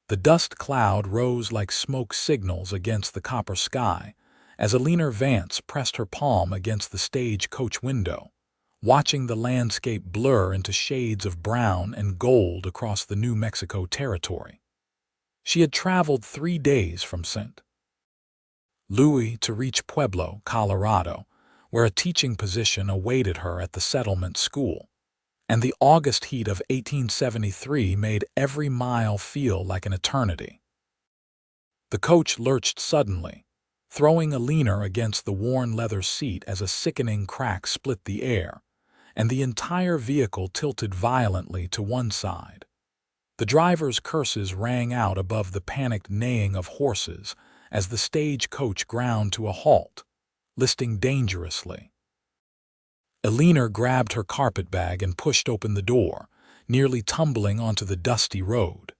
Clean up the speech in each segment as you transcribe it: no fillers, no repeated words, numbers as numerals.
The dust cloud rose like smoke signals against the copper sky as Eleanor Vance pressed her palm against the stagecoach window, watching the landscape blur into shades of brown and gold across the New Mexico territory. She had traveled 3 days from St. Louis to reach Pueblo, Colorado, where a teaching position awaited her at the settlement school, and the August heat of 1873 made every mile feel like an eternity. The coach lurched suddenly, throwing Eleanor against the worn leather seat as a sickening crack split the air, and the entire vehicle tilted violently to one side. The driver's curses rang out above the panicked neighing of horses as the stagecoach ground to a halt, listing dangerously. Eleanor grabbed her carpetbag and pushed open the door, nearly tumbling onto the dusty road.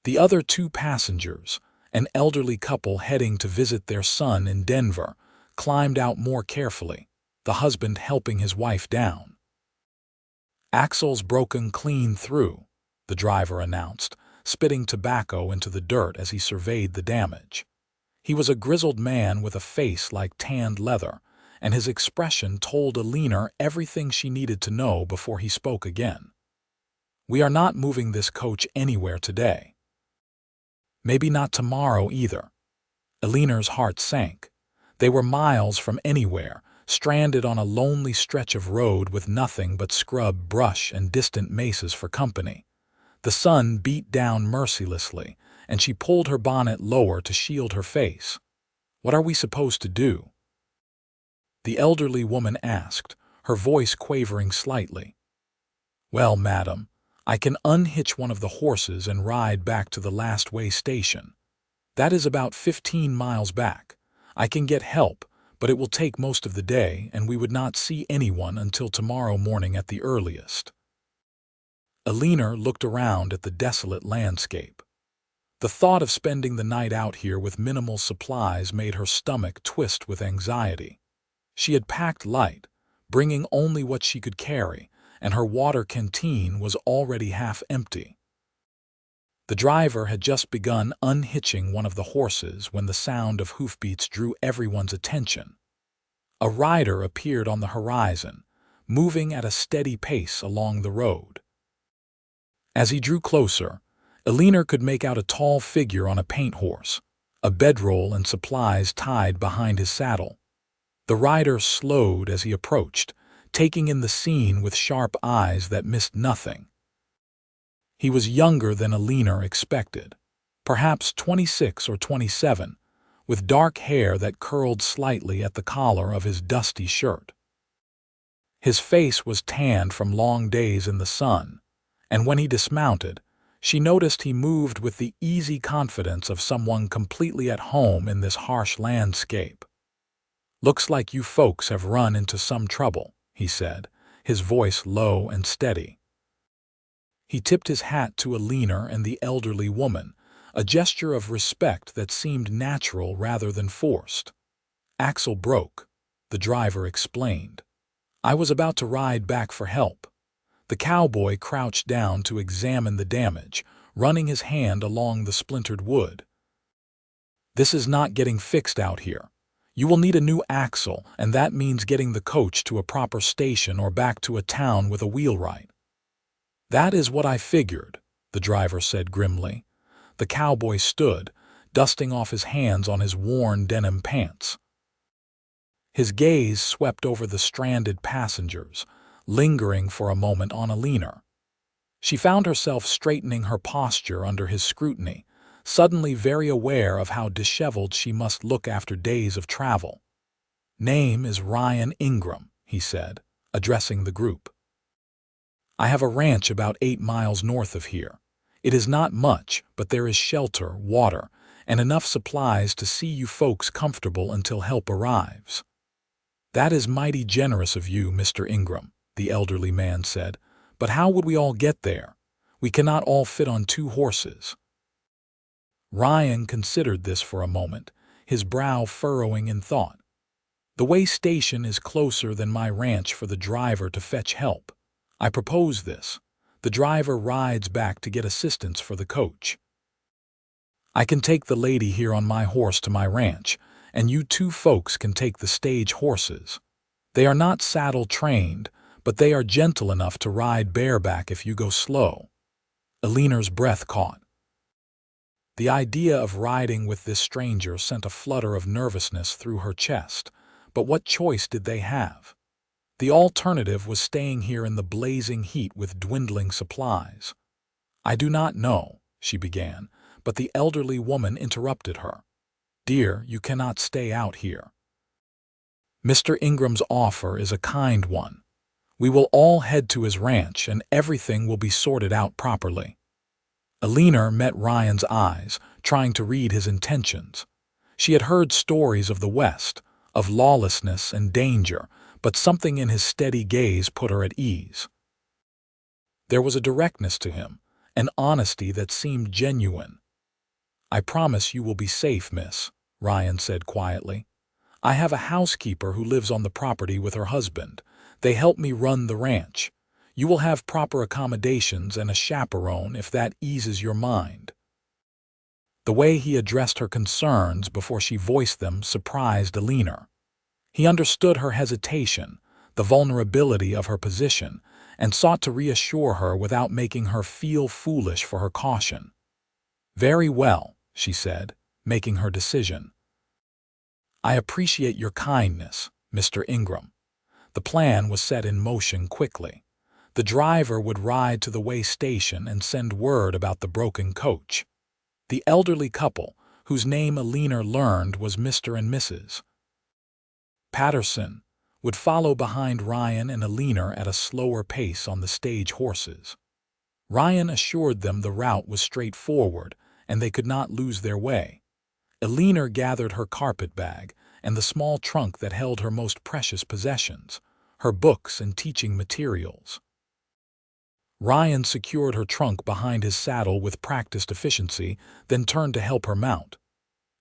The other 2 passengers, an elderly couple heading to visit their son in Denver, climbed out more carefully, the husband helping his wife down. "Axle's broken clean through," the driver announced, spitting tobacco into the dirt as he surveyed the damage. He was a grizzled man with a face like tanned leather, and his expression told Eleanor everything she needed to know before he spoke again. "We are not moving this coach anywhere today. Maybe not tomorrow either." Eleanor's heart sank. They were miles from anywhere, stranded on a lonely stretch of road with nothing but scrub brush and distant mesas for company. The sun beat down mercilessly, and she pulled her bonnet lower to shield her face. "What are we supposed to do?" the elderly woman asked, her voice quavering slightly. "Well, madam, I can unhitch one of the horses and ride back to the last way station. That is about 15 miles back. I can get help, but it will take most of the day, and we would not see anyone until tomorrow morning at the earliest." Eleanor looked around at the desolate landscape. The thought of spending the night out here with minimal supplies made her stomach twist with anxiety. She had packed light, bringing only what she could carry, and her water canteen was already half empty. The driver had just begun unhitching one of the horses when the sound of hoofbeats drew everyone's attention. A rider appeared on the horizon, moving at a steady pace along the road. As he drew closer, Eleanor could make out a tall figure on a paint horse, a bedroll and supplies tied behind his saddle. The rider slowed as he approached, taking in the scene with sharp eyes that missed nothing. He was younger than Eleanor expected, perhaps 26 or 27, with dark hair that curled slightly at the collar of his dusty shirt. His face was tanned from long days in the sun, and when he dismounted, she noticed he moved with the easy confidence of someone completely at home in this harsh landscape. "Looks like you folks have run into some trouble," he said, his voice low and steady. He tipped his hat to Eleanor and the elderly woman, a gesture of respect that seemed natural rather than forced. "Axle broke," the driver explained. "I was about to ride back for help." The cowboy crouched down to examine the damage, running his hand along the splintered wood. "This is not getting fixed out here. You will need a new axle, and that means getting the coach to a proper station or back to a town with a wheelwright." "That is what I figured," the driver said grimly. The cowboy stood, dusting off his hands on his worn denim pants. His gaze swept over the stranded passengers, lingering for a moment on Eleanor. She found herself straightening her posture under his scrutiny, suddenly very aware of how disheveled she must look after days of travel. "Name is Ryan Ingram," he said, addressing the group. "I have a ranch about 8 miles north of here. It is not much, but there is shelter, water, and enough supplies to see you folks comfortable until help arrives." "That is mighty generous of you, Mr. Ingram," the elderly man said, "but how would we all get there? We cannot all fit on 2 horses." Ryan considered this for a moment, his brow furrowing in thought. "The way station is closer than my ranch for the driver to fetch help. I propose this. The driver rides back to get assistance for the coach." I can take the lady here on my horse to my ranch, and you two folks can take the stage horses. They are not saddle-trained, but they are gentle enough to ride bareback if you go slow." Eleanor's breath caught. The idea of riding with this stranger sent a flutter of nervousness through her chest, but what choice did they have? The alternative was staying here in the blazing heat with dwindling supplies. "I do not know," she began, but the elderly woman interrupted her. "Dear, you cannot stay out here. Mr. Ingram's offer is a kind one. We will all head to his ranch and everything will be sorted out properly." Eleanor met Ryan's eyes, trying to read his intentions. She had heard stories of the West, of lawlessness and danger, but something in his steady gaze put her at ease. There was a directness to him, an honesty that seemed genuine. "I promise you will be safe, miss," Ryan said quietly. "I have a housekeeper who lives on the property with her husband. They help me run the ranch. You will have proper accommodations and a chaperone if that eases your mind." The way he addressed her concerns before she voiced them surprised Eleanor. He understood her hesitation, the vulnerability of her position, and sought to reassure her without making her feel foolish for her caution. "Very well," she said, making her decision. "I appreciate your kindness, Mr. Ingram." The plan was set in motion quickly. The driver would ride to the way station and send word about the broken coach. The elderly couple, whose name Eleanor learned was Mr. and Mrs. Patterson, would follow behind Ryan and Eleanor at a slower pace on the stage horses. Ryan assured them the route was straightforward and they could not lose their way. Eleanor gathered her carpet bag and the small trunk that held her most precious possessions, her books and teaching materials. Ryan secured her trunk behind his saddle with practiced efficiency, then turned to help her mount.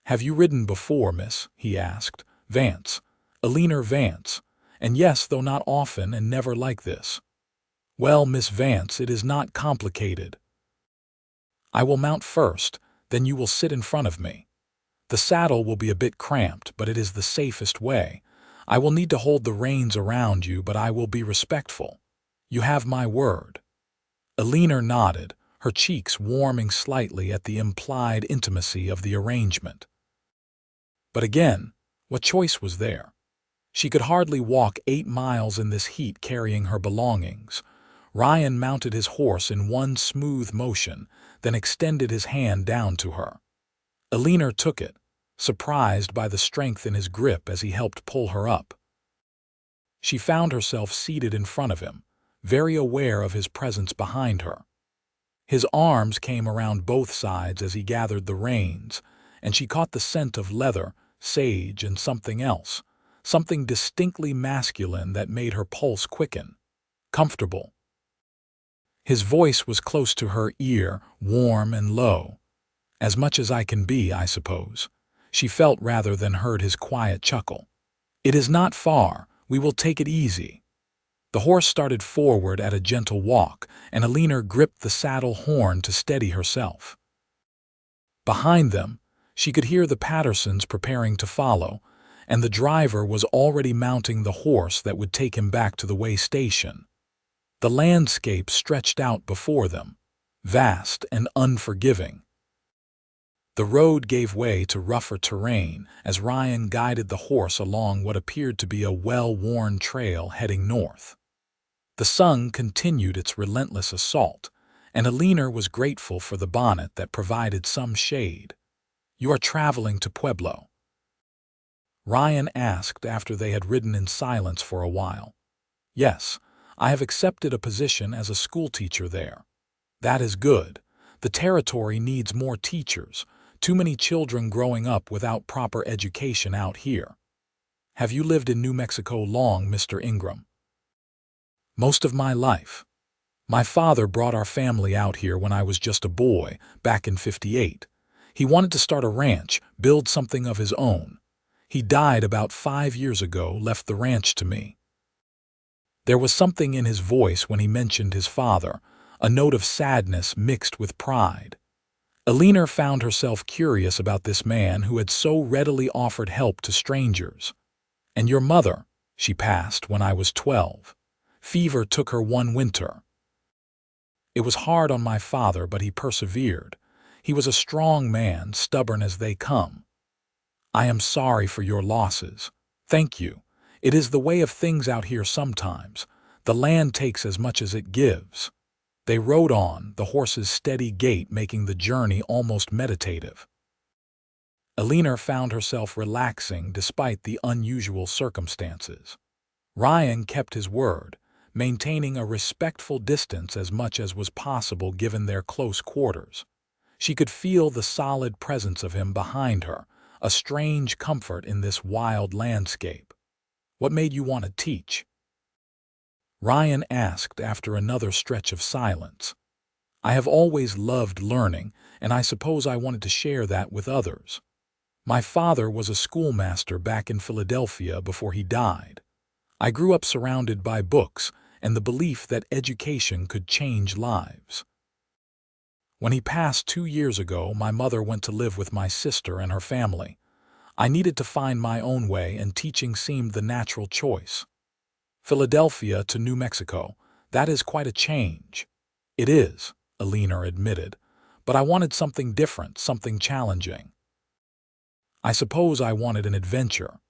"Have you ridden before, miss?" he asked. "Vance. Eleanor Vance. And yes, though not often and never like this." "Well, Miss Vance, it is not complicated. I will mount first, then you will sit in front of me. The saddle will be a bit cramped, but it is the safest way. I will need to hold the reins around you, but I will be respectful. You have my word." Eleanor nodded, her cheeks warming slightly at the implied intimacy of the arrangement. But again, what choice was there? She could hardly walk 8 miles in this heat carrying her belongings. Ryan mounted his horse in one smooth motion, then extended his hand down to her. Eleanor took it, surprised by the strength in his grip as he helped pull her up. She found herself seated in front of him, very aware of his presence behind her. His arms came around both sides as he gathered the reins, and she caught the scent of leather, sage, and something else, something distinctly masculine that made her pulse quicken. Comfortable. His voice was close to her ear, warm and low. "As much as I can be, I suppose." She felt rather than heard his quiet chuckle. "It is not far. We will take it easy." The horse started forward at a gentle walk, and Eleanor gripped the saddle horn to steady herself. Behind them, she could hear the Pattersons preparing to follow, and the driver was already mounting the horse that would take him back to the way station. The landscape stretched out before them, vast and unforgiving. The road gave way to rougher terrain as Ryan guided the horse along what appeared to be a well-worn trail heading north. The sun continued its relentless assault, and Eleanor was grateful for the bonnet that provided some shade. "You are traveling to Pueblo?" Ryan asked after they had ridden in silence for a while. "Yes, I have accepted a position as a schoolteacher there." "That is good. The territory needs more teachers. Too many children growing up without proper education out here." "Have you lived in New Mexico long, Mr. Ingram?" "Most of my life. My father brought our family out here when I was just a boy, back in '58. He wanted to start a ranch, build something of his own. He died about 5 years ago, left the ranch to me." There was something in his voice when he mentioned his father, a note of sadness mixed with pride. Eleanor found herself curious about this man who had so readily offered help to strangers. "And your mother?" "She passed when I was 12. Fever took her one winter. It was hard on my father, but he persevered. He was a strong man, stubborn as they come. I am sorry for your losses." "Thank you. It is the way of things out here sometimes. The land takes as much as it gives." They rode on, the horse's steady gait making the journey almost meditative. Eleanor found herself relaxing despite the unusual circumstances. Ryan kept his word, maintaining a respectful distance as much as was possible given their close quarters. She could feel the solid presence of him behind her, a strange comfort in this wild landscape. "What made you want to teach?" Ryan asked after another stretch of silence. "I have always loved learning, and I suppose I wanted to share that with others. My father was a schoolmaster back in Philadelphia before he died. I grew up surrounded by books and the belief that education could change lives. When he passed 2 years ago, my mother went to live with my sister and her family. I needed to find my own way, and teaching seemed the natural choice. Philadelphia to New Mexico, that is quite a change." "It is," Eleanor admitted, "but I wanted something different, something challenging. I suppose I wanted an adventure."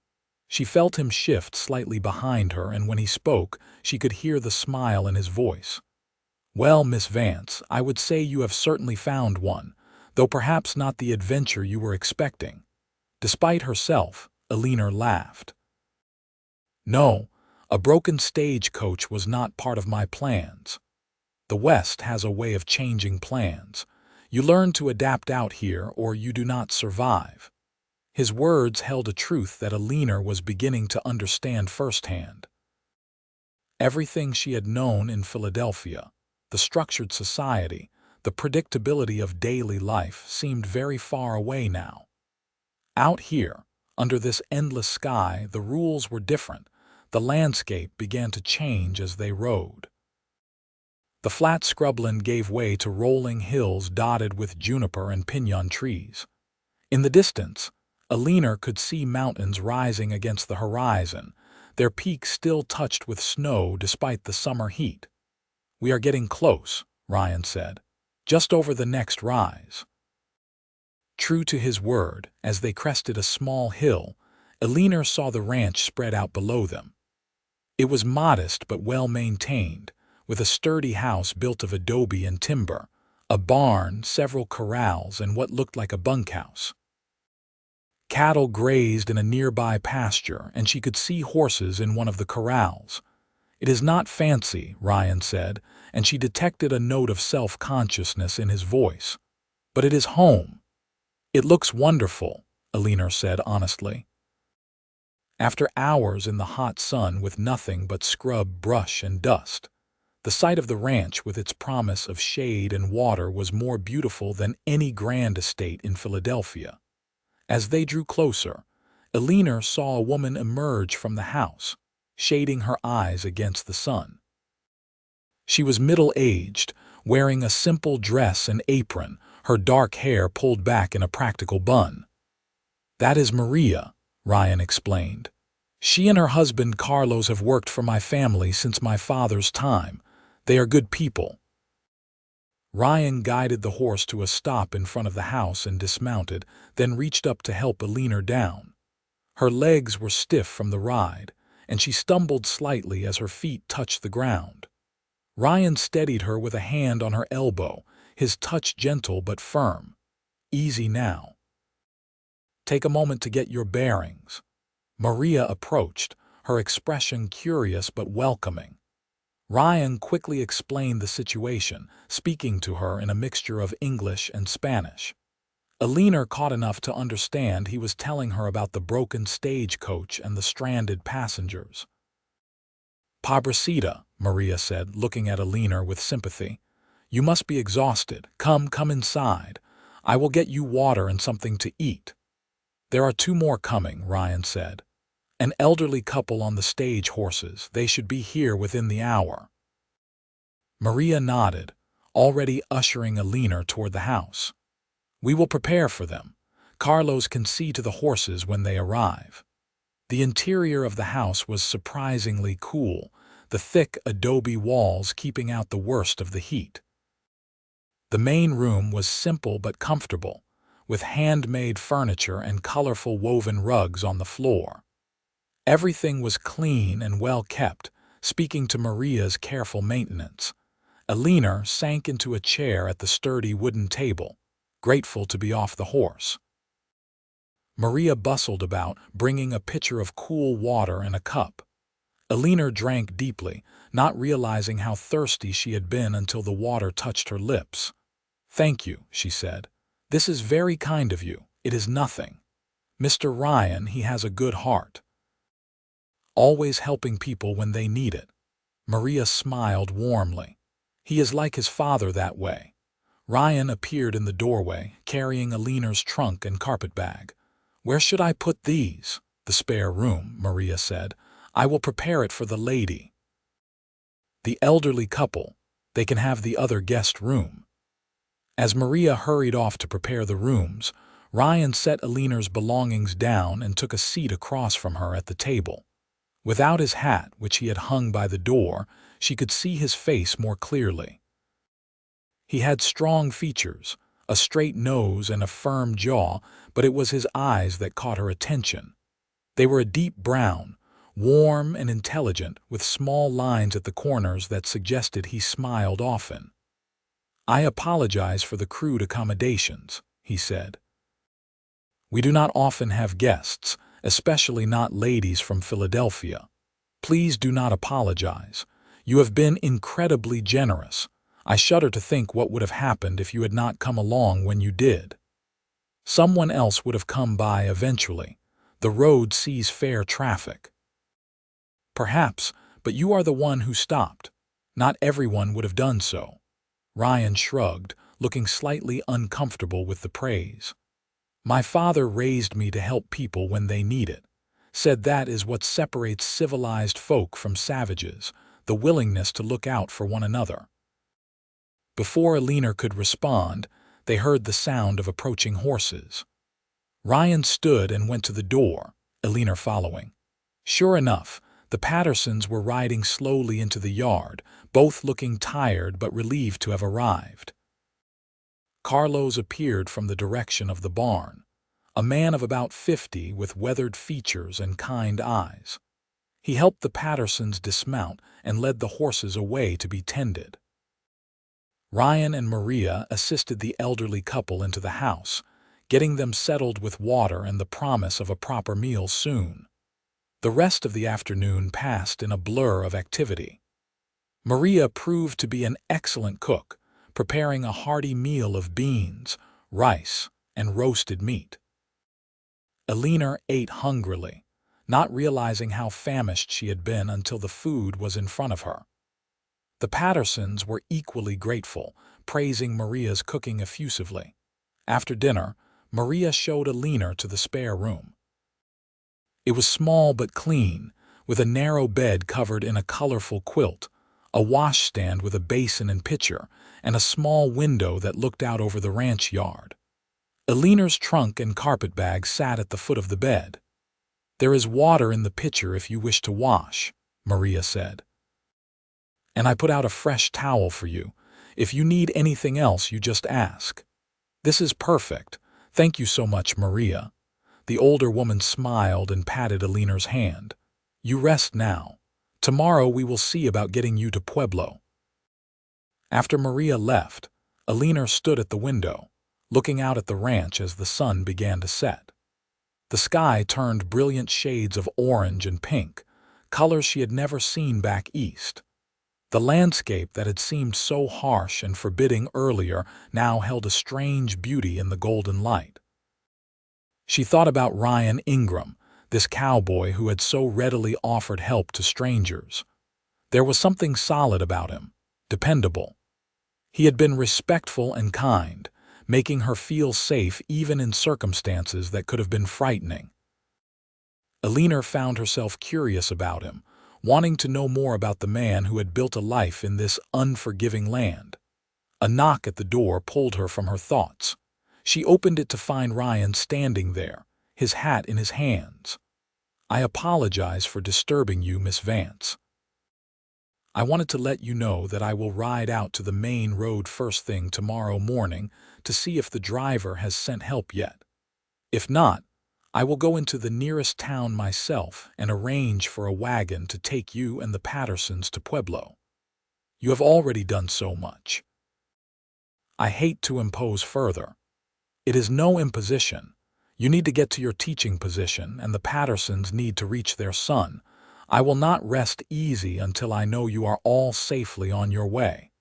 She felt him shift slightly behind her, and when he spoke, she could hear the smile in his voice. "Well, Miss Vance, I would say you have certainly found one, though perhaps not the adventure you were expecting." Despite herself, Eleanor laughed. "No, a broken stagecoach was not part of my plans. The West has a way of changing plans. You learn to adapt out here, or you do not survive." His words held a truth that Eleanor was beginning to understand firsthand. Everything she had known in Philadelphia, the structured society, the predictability of daily life, seemed very far away now. Out here, under this endless sky, the rules were different. The landscape began to change as they rode. The flat scrubland gave way to rolling hills dotted with juniper and pinon trees. In the distance, Eleanor could see mountains rising against the horizon, their peaks still touched with snow despite the summer heat. "We are getting close," Ryan said. "Just over the next rise." True to his word, as they crested a small hill, Eleanor saw the ranch spread out below them. It was modest but well-maintained, with a sturdy house built of adobe and timber, a barn, several corrals, and what looked like a bunkhouse. Cattle grazed in a nearby pasture, and she could see horses in one of the corrals. "It is not fancy," Ryan said, and she detected a note of self-consciousness in his voice. "But it is home." "It looks wonderful," Eleanor said honestly. After hours in the hot sun with nothing but scrub, brush, and dust, the sight of the ranch with its promise of shade and water was more beautiful than any grand estate in Philadelphia. As they drew closer, Eleanor saw a woman emerge from the house, shading her eyes against the sun. She was middle-aged, wearing a simple dress and apron, her dark hair pulled back in a practical bun. "That is Maria," Ryan explained. "She and her husband Carlos have worked for my family since my father's time. They are good people." Ryan guided the horse to a stop in front of the house and dismounted, then reached up to help Eleanor down. Her legs were stiff from the ride, and she stumbled slightly as her feet touched the ground. Ryan steadied her with a hand on her elbow, his touch gentle but firm. "Easy now. Take a moment to get your bearings." Maria approached, her expression curious but welcoming. Ryan quickly explained the situation, speaking to her in a mixture of English and Spanish. Eleanor caught enough to understand he was telling her about the broken stagecoach and the stranded passengers. "Pobrecita," Maria said, looking at Eleanor with sympathy. "You must be exhausted. Come inside. I will get you water and something to eat." "There are 2 more coming," Ryan said. "An elderly couple on the stage horses. They should be here within the hour." Maria nodded, already ushering Eleanor toward the house. We will prepare for them. Carlos can see to the horses when they arrive. The interior of the house was surprisingly cool, the thick adobe walls keeping out the worst of the heat. The main room was simple but comfortable, with handmade furniture and colorful woven rugs on the floor. Everything was clean and well kept, speaking to Maria's careful maintenance. Eleanor sank into a chair at the sturdy wooden table, grateful to be off the horse. Maria bustled about, bringing a pitcher of cool water and a cup. Eleanor drank deeply, not realizing how thirsty she had been until the water touched her lips. "Thank you," she said. "This is very kind of you. It is nothing. Mr. Ryan, he has a good heart. Always helping people when they need it." Maria smiled warmly. "He is like his father that way." Ryan appeared in the doorway, carrying Eleanor's trunk and carpetbag. "Where should I put these?" "The spare room," Maria said. "I will prepare it for the lady." "The elderly couple. They can have the other guest room." As Maria hurried off to prepare the rooms, Ryan set Eleanor's belongings down and took a seat across from her at the table. Without his hat, which he had hung by the door, she could see his face more clearly. He had strong features, a straight nose and a firm jaw, but it was his eyes that caught her attention. They were a deep brown, warm and intelligent, with small lines at the corners that suggested he smiled often. "I apologize for the crude accommodations," he said. "We do not often have guests, especially not ladies from Philadelphia. Please do not apologize. You have been incredibly generous. I shudder to think what would have happened if you had not come along when you did. Someone else would have come by eventually. The road sees fair traffic." "Perhaps, but you are the one who stopped. Not everyone would have done so." Ryan shrugged, looking slightly uncomfortable with the praise. "My father raised me to help people when they need it. Said that is what separates civilized folk from savages, the willingness to look out for one another." Before Eleanor could respond, they heard the sound of approaching horses. Ryan stood and went to the door, Eleanor following. Sure enough, the Pattersons were riding slowly into the yard, both looking tired but relieved to have arrived. Carlos appeared from the direction of the barn, a man of about 50 with weathered features and kind eyes. He helped the Pattersons dismount and led the horses away to be tended. Ryan and Maria assisted the elderly couple into the house, getting them settled with water and the promise of a proper meal soon. The rest of the afternoon passed in a blur of activity. Maria proved to be an excellent cook, preparing a hearty meal of beans, rice, and roasted meat. Eleanor ate hungrily, not realizing how famished she had been until the food was in front of her. The Pattersons were equally grateful, praising Maria's cooking effusively. After dinner, Maria showed Eleanor to the spare room. It was small but clean, with a narrow bed covered in a colorful quilt, a washstand with a basin and pitcher, and a small window that looked out over the ranch yard. Eleanor's trunk and carpetbag sat at the foot of the bed. "There is water in the pitcher if you wish to wash," Maria said. "And I put out a fresh towel for you. If you need anything else, you just ask." "This is perfect. Thank you so much, Maria." The older woman smiled and patted Eleanor's hand. "You rest now. Tomorrow we will see about getting you to Pueblo." After Maria left, Eleanor stood at the window, looking out at the ranch as the sun began to set. The sky turned brilliant shades of orange and pink, colors she had never seen back east. The landscape that had seemed so harsh and forbidding earlier now held a strange beauty in the golden light. She thought about Ryan Ingram, this cowboy who had so readily offered help to strangers. There was something solid about him, dependable. He had been respectful and kind, making her feel safe even in circumstances that could have been frightening. Eleanor found herself curious about him, wanting to know more about the man who had built a life in this unforgiving land. A knock at the door pulled her from her thoughts. She opened it to find Ryan standing there, his hat in his hands. "I apologize for disturbing you, Miss Vance. I wanted to let you know that I will ride out to the main road first thing tomorrow morning to see if the driver has sent help yet. If not, I will go into the nearest town myself and arrange for a wagon to take you and the Pattersons to Pueblo. You have already done so much. I hate to impose further. It is no imposition. You need to get to your teaching position, and the Pattersons need to reach their son. I will not rest easy until I know you are all safely on your way."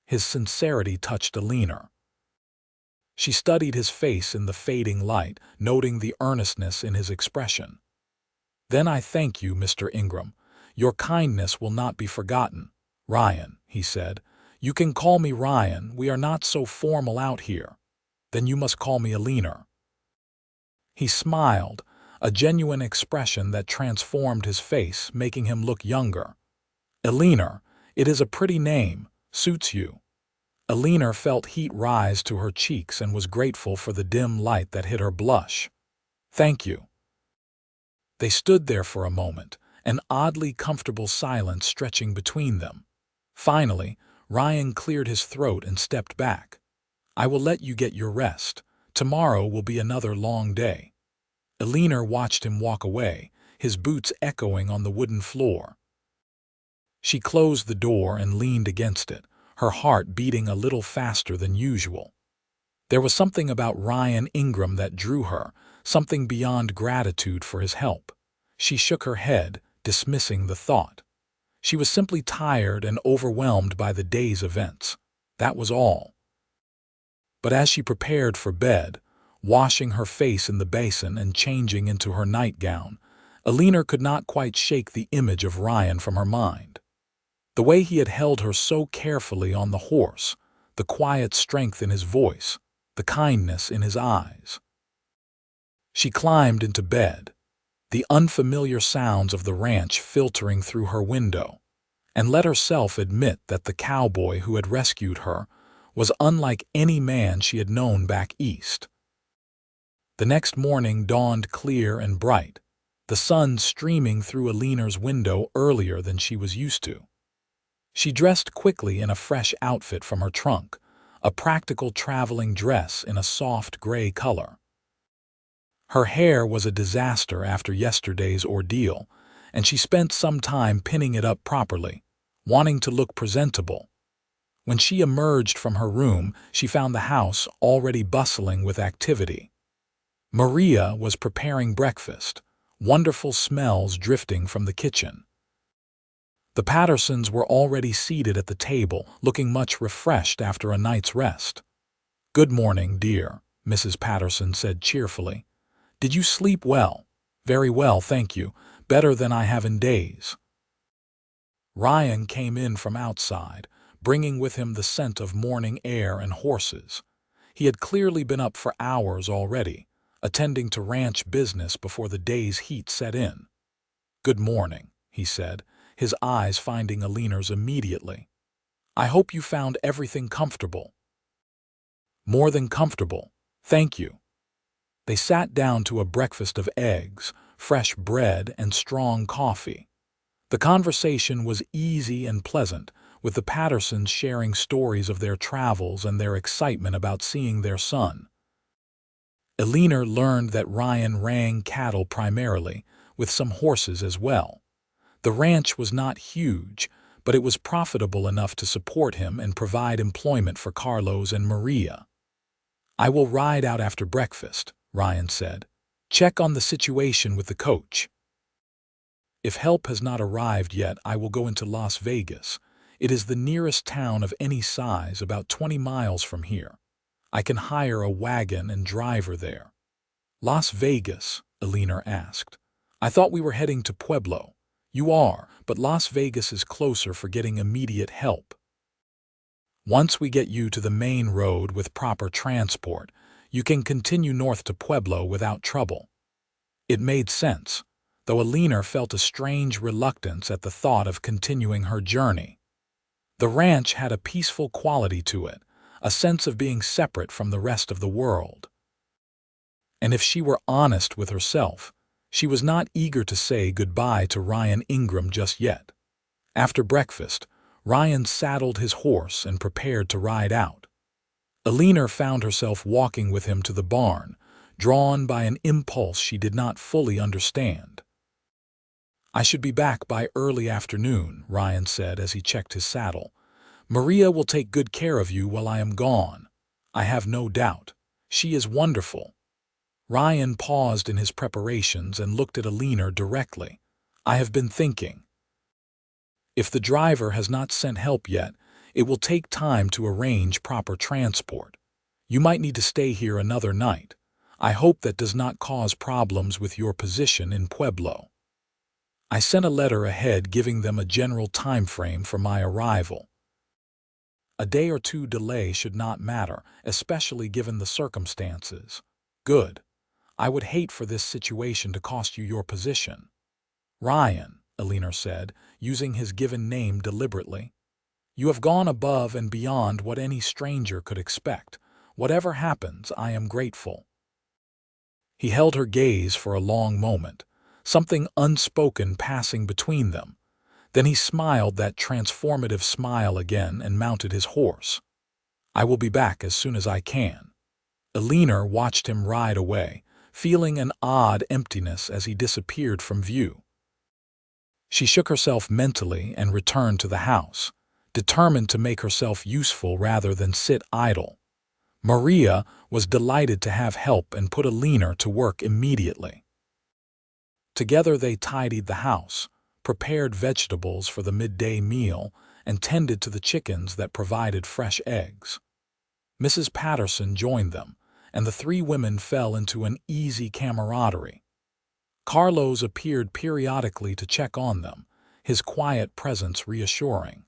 His sincerity touched Eleanor. She studied his face in the fading light, noting the earnestness in his expression. "Then I thank you, Mr. Ingram. Your kindness will not be forgotten." "Ryan," he said. "You can call me Ryan. We are not so formal out here." "Then you must call me Eleanor." He smiled, a genuine expression that transformed his face, making him look younger. "Eleanor, it is a pretty name. Suits you." Eleanor felt heat rise to her cheeks and was grateful for the dim light that hid her blush. "Thank you." They stood there for a moment, an oddly comfortable silence stretching between them. Finally, Ryan cleared his throat and stepped back. "I will let you get your rest. Tomorrow will be another long day." Eleanor watched him walk away, his boots echoing on the wooden floor. She closed the door and leaned against it, her heart beating a little faster than usual. There was something about Ryan Ingram that drew her, something beyond gratitude for his help. She shook her head, dismissing the thought. She was simply tired and overwhelmed by the day's events. That was all. But as she prepared for bed, washing her face in the basin and changing into her nightgown, Eleanor could not quite shake the image of Ryan from her mind. The way he had held her so carefully on the horse, the quiet strength in his voice, the kindness in his eyes. She climbed into bed, the unfamiliar sounds of the ranch filtering through her window, and let herself admit that the cowboy who had rescued her was unlike any man she had known back east. The next morning dawned clear and bright, the sun streaming through Eleanor's window earlier than she was used to. She dressed quickly in a fresh outfit from her trunk, a practical traveling dress in a soft gray color. Her hair was a disaster after yesterday's ordeal, and she spent some time pinning it up properly, wanting to look presentable. When she emerged from her room, she found the house already bustling with activity. Maria was preparing breakfast, wonderful smells drifting from the kitchen. The Pattersons were already seated at the table, looking much refreshed after a night's rest. "Good morning, dear," Mrs. Patterson said cheerfully. "Did you sleep well?" "Very well, thank you. Better than I have in days." Ryan came in from outside, bringing with him the scent of morning air and horses. He had clearly been up for hours already, attending to ranch business before the day's heat set in. "Good morning," he said, his eyes finding Eleanor's immediately. "I hope you found everything comfortable." "More than comfortable, thank you." They sat down to a breakfast of eggs, fresh bread, and strong coffee. The conversation was easy and pleasant, with the Pattersons sharing stories of their travels and their excitement about seeing their son. Eleanor learned that Ryan ran cattle primarily, with some horses as well. The ranch was not huge, but it was profitable enough to support him and provide employment for Carlos and Maria. "I will ride out after breakfast," Ryan said. "Check on the situation with the coach. If help has not arrived yet, I will go into Las Vegas. It is the nearest town of any size, about 20 miles from here. I can hire a wagon and driver there." "Las Vegas?" Eleanor asked. "I thought we were heading to Pueblo." "You are, but Las Vegas is closer for getting immediate help. Once we get you to the main road with proper transport, you can continue north to Pueblo without trouble." It made sense, though Eleanor felt a strange reluctance at the thought of continuing her journey. The ranch had a peaceful quality to it, a sense of being separate from the rest of the world. And if she were honest with herself, she was not eager to say goodbye to Ryan Ingram just yet. After breakfast, Ryan saddled his horse and prepared to ride out. Eleanor found herself walking with him to the barn, drawn by an impulse she did not fully understand. "I should be back by early afternoon," Ryan said as he checked his saddle. "Maria will take good care of you while I am gone. I have no doubt. She is wonderful." Ryan paused in his preparations and looked at Eleanor directly. "I have been thinking. If the driver has not sent help yet, it will take time to arrange proper transport. You might need to stay here another night. I hope that does not cause problems with your position in Pueblo." I sent a letter ahead giving them a general time frame for my arrival. A day or two delay should not matter, especially given the circumstances. "Good. I would hate for this situation to cost you your position." "Ryan," Eleanor said, using his given name deliberately, "you have gone above and beyond what any stranger could expect. Whatever happens, I am grateful." He held her gaze for a long moment, something unspoken passing between them. Then he smiled that transformative smile again and mounted his horse. "I will be back as soon as I can." Eleanor watched him ride away, feeling an odd emptiness as he disappeared from view. She shook herself mentally and returned to the house, determined to make herself useful rather than sit idle. Maria was delighted to have help and put Eleanor to work immediately. Together they tidied the house, prepared vegetables for the midday meal, and tended to the chickens that provided fresh eggs. Mrs. Patterson joined them, and the three women fell into an easy camaraderie. Carlos appeared periodically to check on them, his quiet presence reassuring.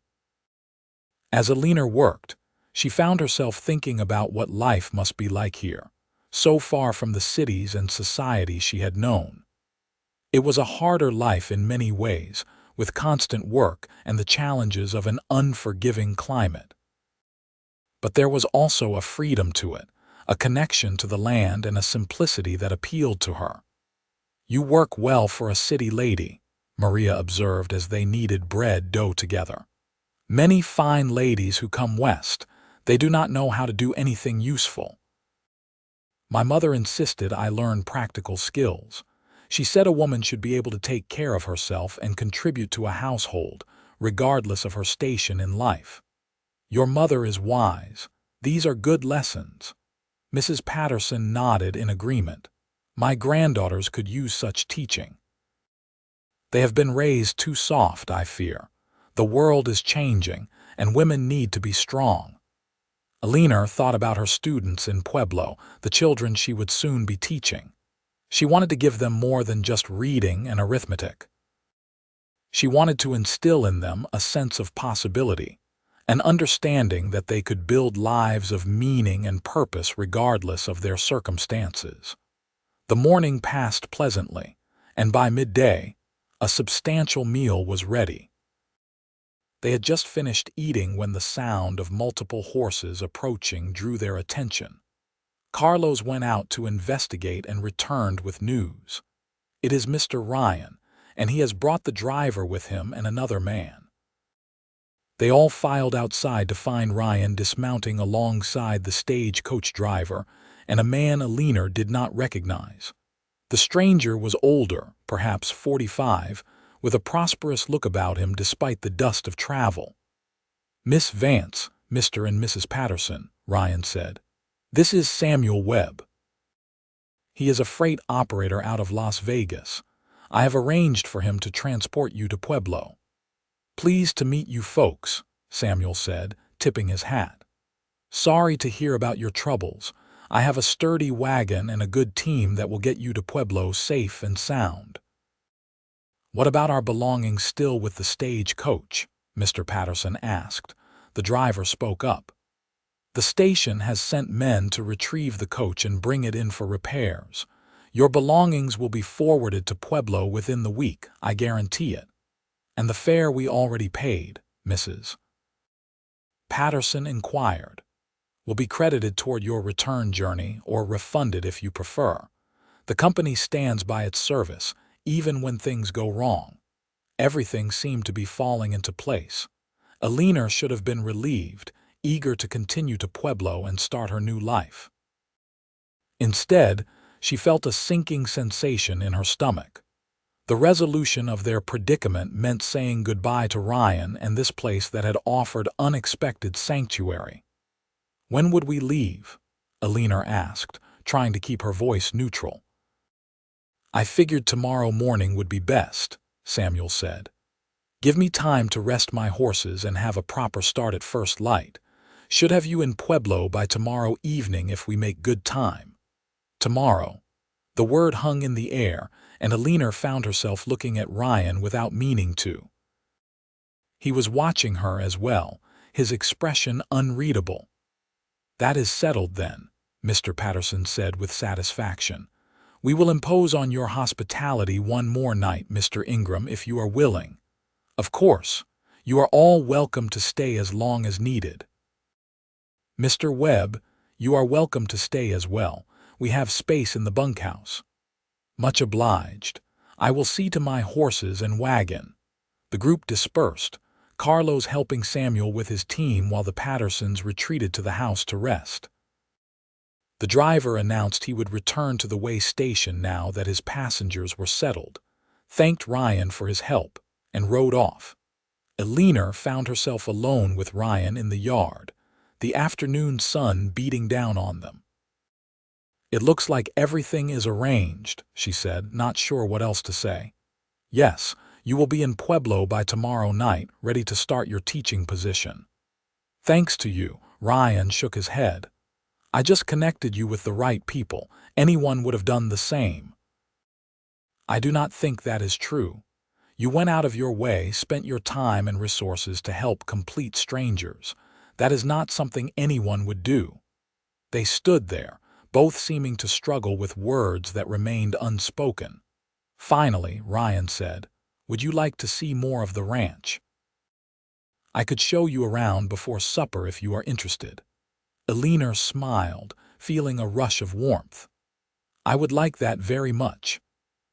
As Eleanor worked, she found herself thinking about what life must be like here, so far from the cities and society she had known. It was a harder life in many ways, with constant work and the challenges of an unforgiving climate. But there was also a freedom to it, a connection to the land and a simplicity that appealed to her. "You work well for a city lady," Maria observed as they kneaded bread dough together. "Many fine ladies who come west, they do not know how to do anything useful." "My mother insisted I learn practical skills. She said a woman should be able to take care of herself and contribute to a household, regardless of her station in life." "Your mother is wise. These are good lessons." Mrs. Patterson nodded in agreement. "My granddaughters could use such teaching." "They have been raised too soft, I fear. The world is changing, and women need to be strong." Eleanor thought about her students in Pueblo, the children she would soon be teaching. She wanted to give them more than just reading and arithmetic. She wanted to instill in them a sense of possibility, an understanding that they could build lives of meaning and purpose regardless of their circumstances. The morning passed pleasantly, and by midday, a substantial meal was ready. They had just finished eating when the sound of multiple horses approaching drew their attention. Carlos went out to investigate and returned with news. "It is Mr. Ryan, and he has brought the driver with him and another man." They all filed outside to find Ryan dismounting alongside the stagecoach driver and a man Eleanor did not recognize. The stranger was older, perhaps 45, with a prosperous look about him despite the dust of travel. "Miss Vance, Mr. and Mrs. Patterson," Ryan said. "This is Samuel Webb. He is a freight operator out of Las Vegas. I have arranged for him to transport you to Pueblo." "Pleased to meet you folks," Samuel said, tipping his hat. "Sorry to hear about your troubles. I have a sturdy wagon and a good team that will get you to Pueblo safe and sound." "What about our belongings still with the stagecoach?" Mr. Patterson asked. The driver spoke up. "The station has sent men to retrieve the coach and bring it in for repairs. Your belongings will be forwarded to Pueblo within the week, I guarantee it. And the fare we already paid, Mrs. Patterson inquired, will be credited toward your return journey or refunded if you prefer. The company stands by its service, even when things go wrong. Everything seemed to be falling into place. Eleanor should have been relieved, eager to continue to Pueblo and start her new life. Instead, she felt a sinking sensation in her stomach. The resolution of their predicament meant saying goodbye to Ryan and this place that had offered unexpected sanctuary. "When would we leave?" Eleanor asked, trying to keep her voice neutral. "I figured tomorrow morning would be best," Samuel said. "Give me time to rest my horses and have a proper start at first light. Should have you in Pueblo by tomorrow evening if we make good time." Tomorrow. The word hung in the air, and Eleanor found herself looking at Ryan without meaning to. He was watching her as well, his expression unreadable. "That is settled then," Mr. Patterson said with satisfaction. "We will impose on your hospitality one more night, Mr. Ingram, if you are willing. Of course, you are all welcome to stay as long as needed. Mr. Webb, you are welcome to stay as well. We have space in the bunkhouse." "Much obliged. I will see to my horses and wagon." The group dispersed, Carlos helping Samuel with his team while the Pattersons retreated to the house to rest. The driver announced he would return to the way station now that his passengers were settled, thanked Ryan for his help, and rode off. Eleanor found herself alone with Ryan in the yard, the afternoon sun beating down on them. "It looks like everything is arranged," she said, not sure what else to say. "Yes, you will be in Pueblo by tomorrow night, ready to start your teaching position." "Thanks to you," Ryan shook his head. "I just connected you with the right people. Anyone would have done the same." "I do not think that is true. You went out of your way, spent your time and resources to help complete strangers. That is not something anyone would do." They stood there, both seeming to struggle with words that remained unspoken. Finally, Ryan said, "Would you like to see more of the ranch? I could show you around before supper if you are interested." Eleanor smiled, feeling a rush of warmth. "I would like that very much."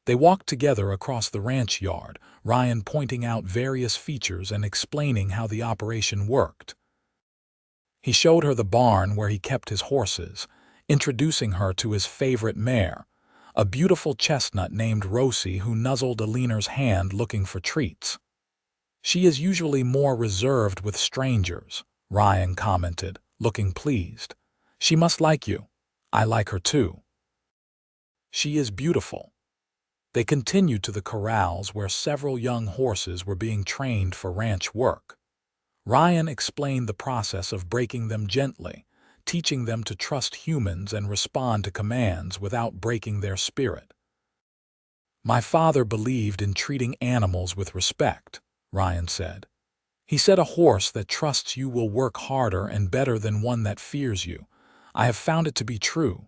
They walked together across the ranch yard, Ryan pointing out various features and explaining how the operation worked. He showed her the barn where he kept his horses, introducing her to his favorite mare, a beautiful chestnut named Rosie who nuzzled Eleanor's hand looking for treats. "She is usually more reserved with strangers," Ryan commented, looking pleased. "She must like you. I like her too." "She is beautiful." They continued to the corrals where several young horses were being trained for ranch work. Ryan explained the process of breaking them gently, teaching them to trust humans and respond to commands without breaking their spirit. "My father believed in treating animals with respect," Ryan said. "He said a horse that trusts you will work harder and better than one that fears you. I have found it to be true."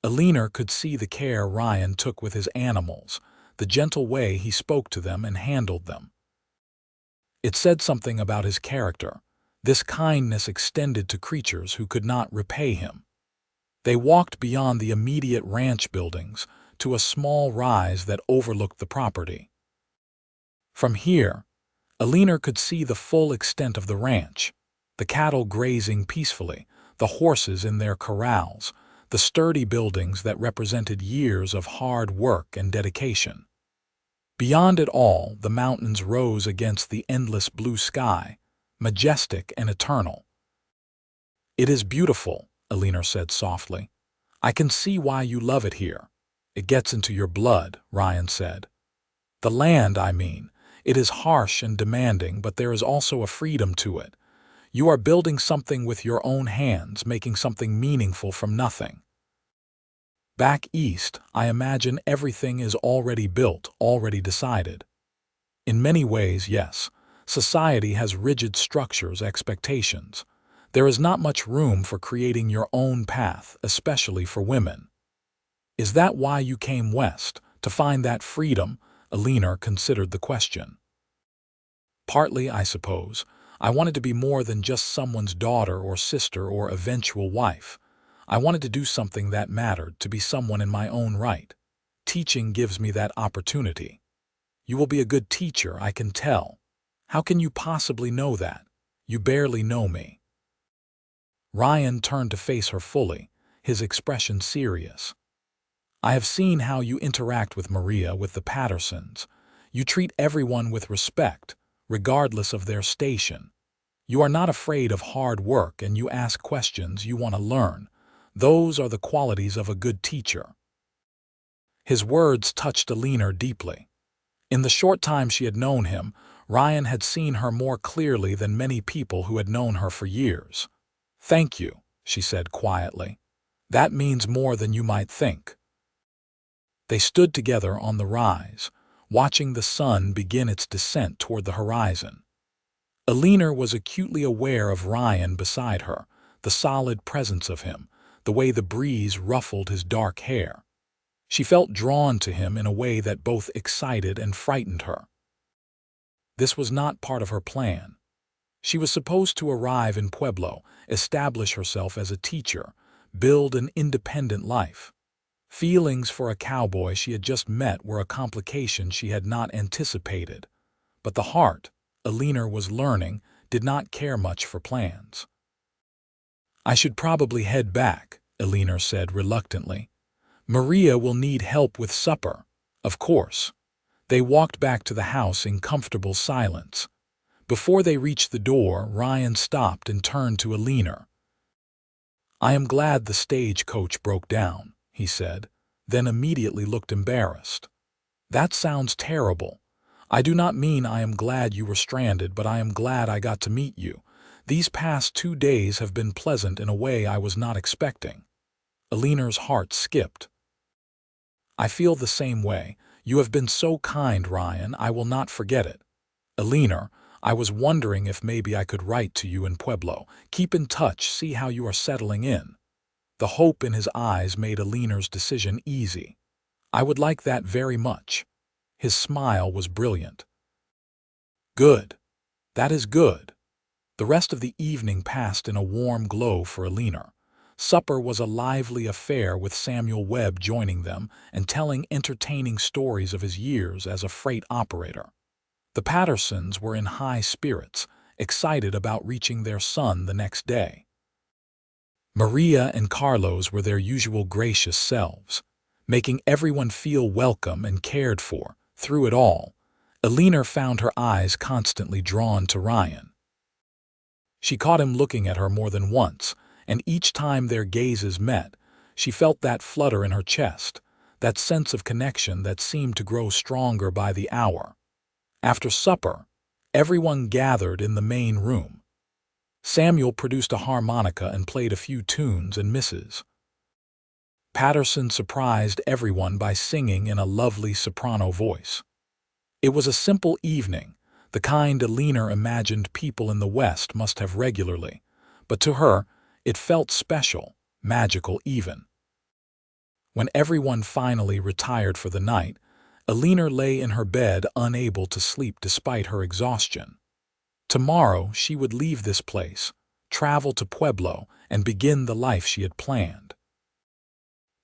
Eleanor could see the care Ryan took with his animals, the gentle way he spoke to them and handled them. It said something about his character. This kindness extended to creatures who could not repay him. They walked beyond the immediate ranch buildings to a small rise that overlooked the property. From here, Eleanor could see the full extent of the ranch, the cattle grazing peacefully, the horses in their corrals, the sturdy buildings that represented years of hard work and dedication. Beyond it all, the mountains rose against the endless blue sky, majestic and eternal. "It is beautiful," Eleanor said softly. "I can see why you love it here." "It gets into your blood," Ryan said. "The land, I mean. It is harsh and demanding, but there is also a freedom to it. You are building something with your own hands, making something meaningful from nothing. Back east, I imagine everything is already built, already decided." "In many ways, yes. Society has rigid structures, expectations. There is not much room for creating your own path, especially for women." "Is that why you came west, to find that freedom?" Eleanor considered the question. "Partly, I suppose. I wanted to be more than just someone's daughter or sister or eventual wife. I wanted to do something that mattered, to be someone in my own right. Teaching gives me that opportunity. You will be a good teacher, I can tell. How can you possibly know that? You barely know me." Ryan turned to face her fully, his expression serious. "I have seen how you interact with Maria, with the Pattersons. You treat everyone with respect, regardless of their station. You are not afraid of hard work, and you ask questions you want to learn. Those are the qualities of a good teacher." His words touched Eleanor deeply. In the short time she had known him, Ryan had seen her more clearly than many people who had known her for years. "Thank you," she said quietly. "That means more than you might think." They stood together on the rise, watching the sun begin its descent toward the horizon. Eleanor was acutely aware of Ryan beside her, the solid presence of him, the way the breeze ruffled his dark hair. She felt drawn to him in a way that both excited and frightened her. This was not part of her plan. She was supposed to arrive in Pueblo, establish herself as a teacher, build an independent life. Feelings for a cowboy she had just met were a complication she had not anticipated. But the heart, Eleanor was learning, did not care much for plans. "I should probably head back," Eleanor said reluctantly. "Maria will need help with supper." "Of course." They walked back to the house in comfortable silence. Before they reached the door, Ryan stopped and turned to Eleanor. "I am glad the stagecoach broke down," he said, then immediately looked embarrassed. "That sounds terrible. I do not mean I am glad you were stranded, but I am glad I got to meet you. These past 2 days have been pleasant in a way I was not expecting." Eleanor's heart skipped. "I feel the same way. You have been so kind, Ryan. I will not forget it. Eleanor, I was wondering if maybe I could write to you in Pueblo. Keep in touch, see how you are settling in." The hope in his eyes made Eleanor's decision easy. "I would like that very much." His smile was brilliant. "Good. That is good." The rest of the evening passed in a warm glow for Eleanor. Supper was a lively affair, with Samuel Webb joining them and telling entertaining stories of his years as a freight operator. The Pattersons were in high spirits, excited about reaching their son the next day. Maria and Carlos were their usual gracious selves, making everyone feel welcome and cared for. Through it all, Eleanor found her eyes constantly drawn to Ryan. She caught him looking at her more than once, and each time their gazes met, she felt that flutter in her chest, that sense of connection that seemed to grow stronger by the hour. After supper, everyone gathered in the main room. Samuel produced a harmonica and played a few tunes, and Mrs. Patterson surprised everyone by singing in a lovely soprano voice. It was a simple evening, the kind Eleanor imagined people in the West must have regularly, but to her, it felt special, magical even. When everyone finally retired for the night, Eleanor lay in her bed unable to sleep despite her exhaustion. Tomorrow she would leave this place, travel to Pueblo, and begin the life she had planned.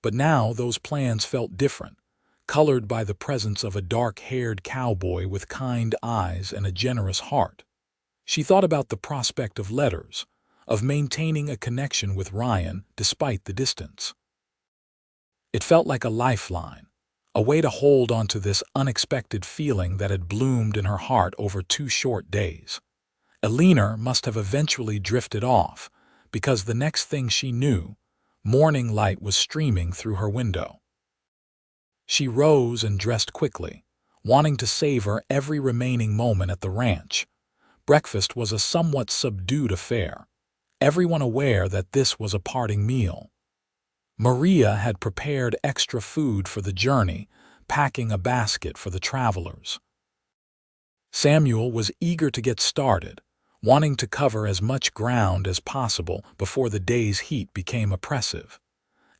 But now those plans felt different, colored by the presence of a dark-haired cowboy with kind eyes and a generous heart. She thought about the prospect of letters, of maintaining a connection with Ryan despite the distance. It felt like a lifeline, a way to hold onto this unexpected feeling that had bloomed in her heart over 2 short days. Eleanor must have eventually drifted off, because the next thing she knew, morning light was streaming through her window. She rose and dressed quickly, wanting to savor every remaining moment at the ranch. Breakfast was a somewhat subdued affair, everyone aware that this was a parting meal. Maria had prepared extra food for the journey, packing a basket for the travelers. Samuel was eager to get started, wanting to cover as much ground as possible before the day's heat became oppressive.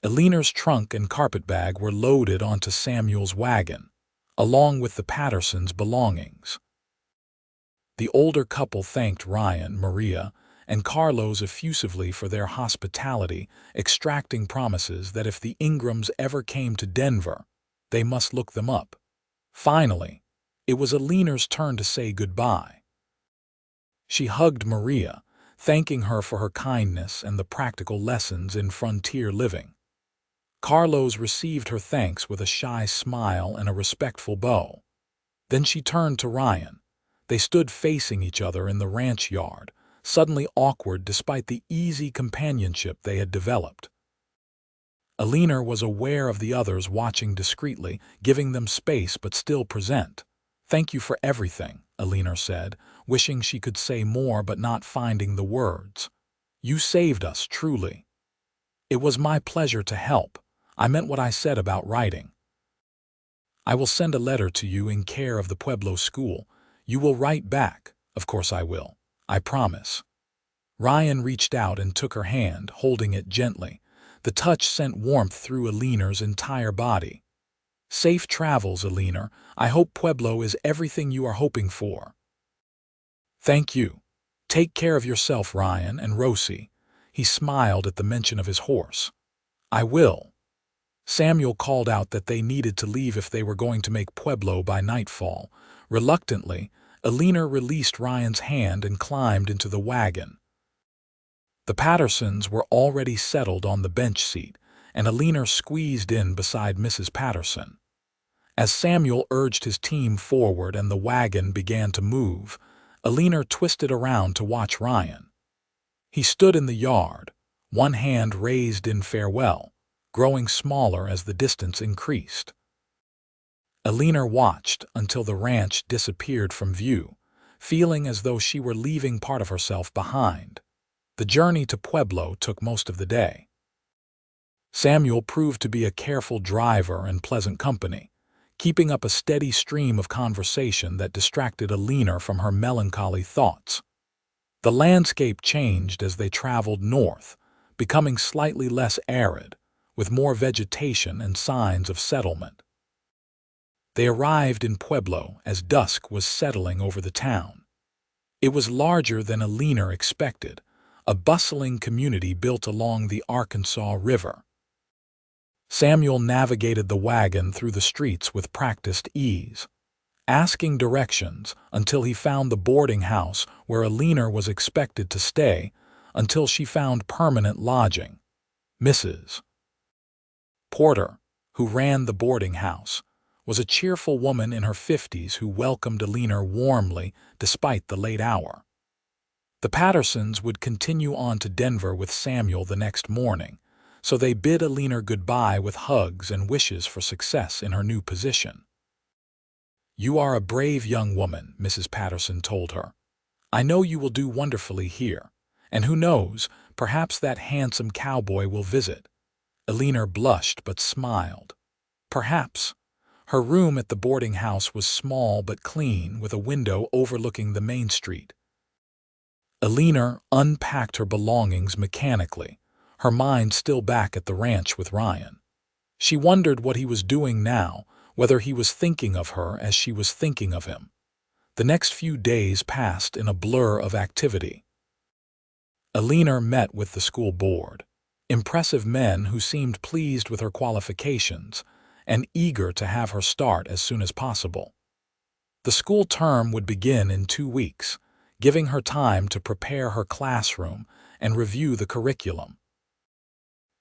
Eleanor's trunk and carpetbag were loaded onto Samuel's wagon, along with the Pattersons' belongings. The older couple thanked Ryan, Maria, and Carlos effusively for their hospitality, extracting promises that if the Ingrams ever came to Denver, they must look them up. Finally, it was Eleanor's turn to say goodbye. She hugged Maria, thanking her for her kindness and the practical lessons in frontier living. Carlos received her thanks with a shy smile and a respectful bow. Then she turned to Ryan. They stood facing each other in the ranch yard, suddenly awkward despite the easy companionship they had developed. Eleanor was aware of the others watching discreetly, giving them space but still present. "Thank you for everything," Eleanor said, wishing she could say more but not finding the words. "You saved us, truly." "It was my pleasure to help. I meant what I said about writing. I will send a letter to you in care of the Pueblo school. You will write back." "Of course I will. I promise." Ryan reached out and took her hand, holding it gently. The touch sent warmth through Eleanor's entire body. "Safe travels, Eleanor. I hope Pueblo is everything you are hoping for." "Thank you. Take care of yourself, Ryan, and Rosie." He smiled at the mention of his horse. "I will." Samuel called out that they needed to leave if they were going to make Pueblo by nightfall. Reluctantly, Eleanor released Ryan's hand and climbed into the wagon. The Pattersons were already settled on the bench seat, and Eleanor squeezed in beside Mrs. Patterson. As Samuel urged his team forward and the wagon began to move, Eleanor twisted around to watch Ryan. He stood in the yard, one hand raised in farewell, growing smaller as the distance increased. Eleanor watched until the ranch disappeared from view, feeling as though she were leaving part of herself behind. The journey to Pueblo took most of the day. Samuel proved to be a careful driver and pleasant company, keeping up a steady stream of conversation that distracted Eleanor from her melancholy thoughts. The landscape changed as they traveled north, becoming slightly less arid, with more vegetation and signs of settlement. They arrived in Pueblo as dusk was settling over the town. It was larger than Eleanor expected, a bustling community built along the Arkansas River. Samuel navigated the wagon through the streets with practiced ease, asking directions until he found the boarding house where Eleanor was expected to stay until she found permanent lodging. Mrs. Porter, who ran the boarding house, was a cheerful woman in her 50s who welcomed Eleanor warmly despite the late hour. The Pattersons would continue on to Denver with Samuel the next morning, so they bid Eleanor goodbye with hugs and wishes for success in her new position. "You are a brave young woman," Mrs. Patterson told her. "I know you will do wonderfully here, and who knows, perhaps that handsome cowboy will visit." Eleanor blushed but smiled. Perhaps. Her room at the boarding house was small but clean, with a window overlooking the main street. Eleanor unpacked her belongings mechanically, her mind still back at the ranch with Ryan. She wondered what he was doing now, whether he was thinking of her as she was thinking of him. The next few days passed in a blur of activity. Eleanor met with the school board, impressive men who seemed pleased with her qualifications and eager to have her start as soon as possible. The school term would begin in 2 weeks, giving her time to prepare her classroom and review the curriculum.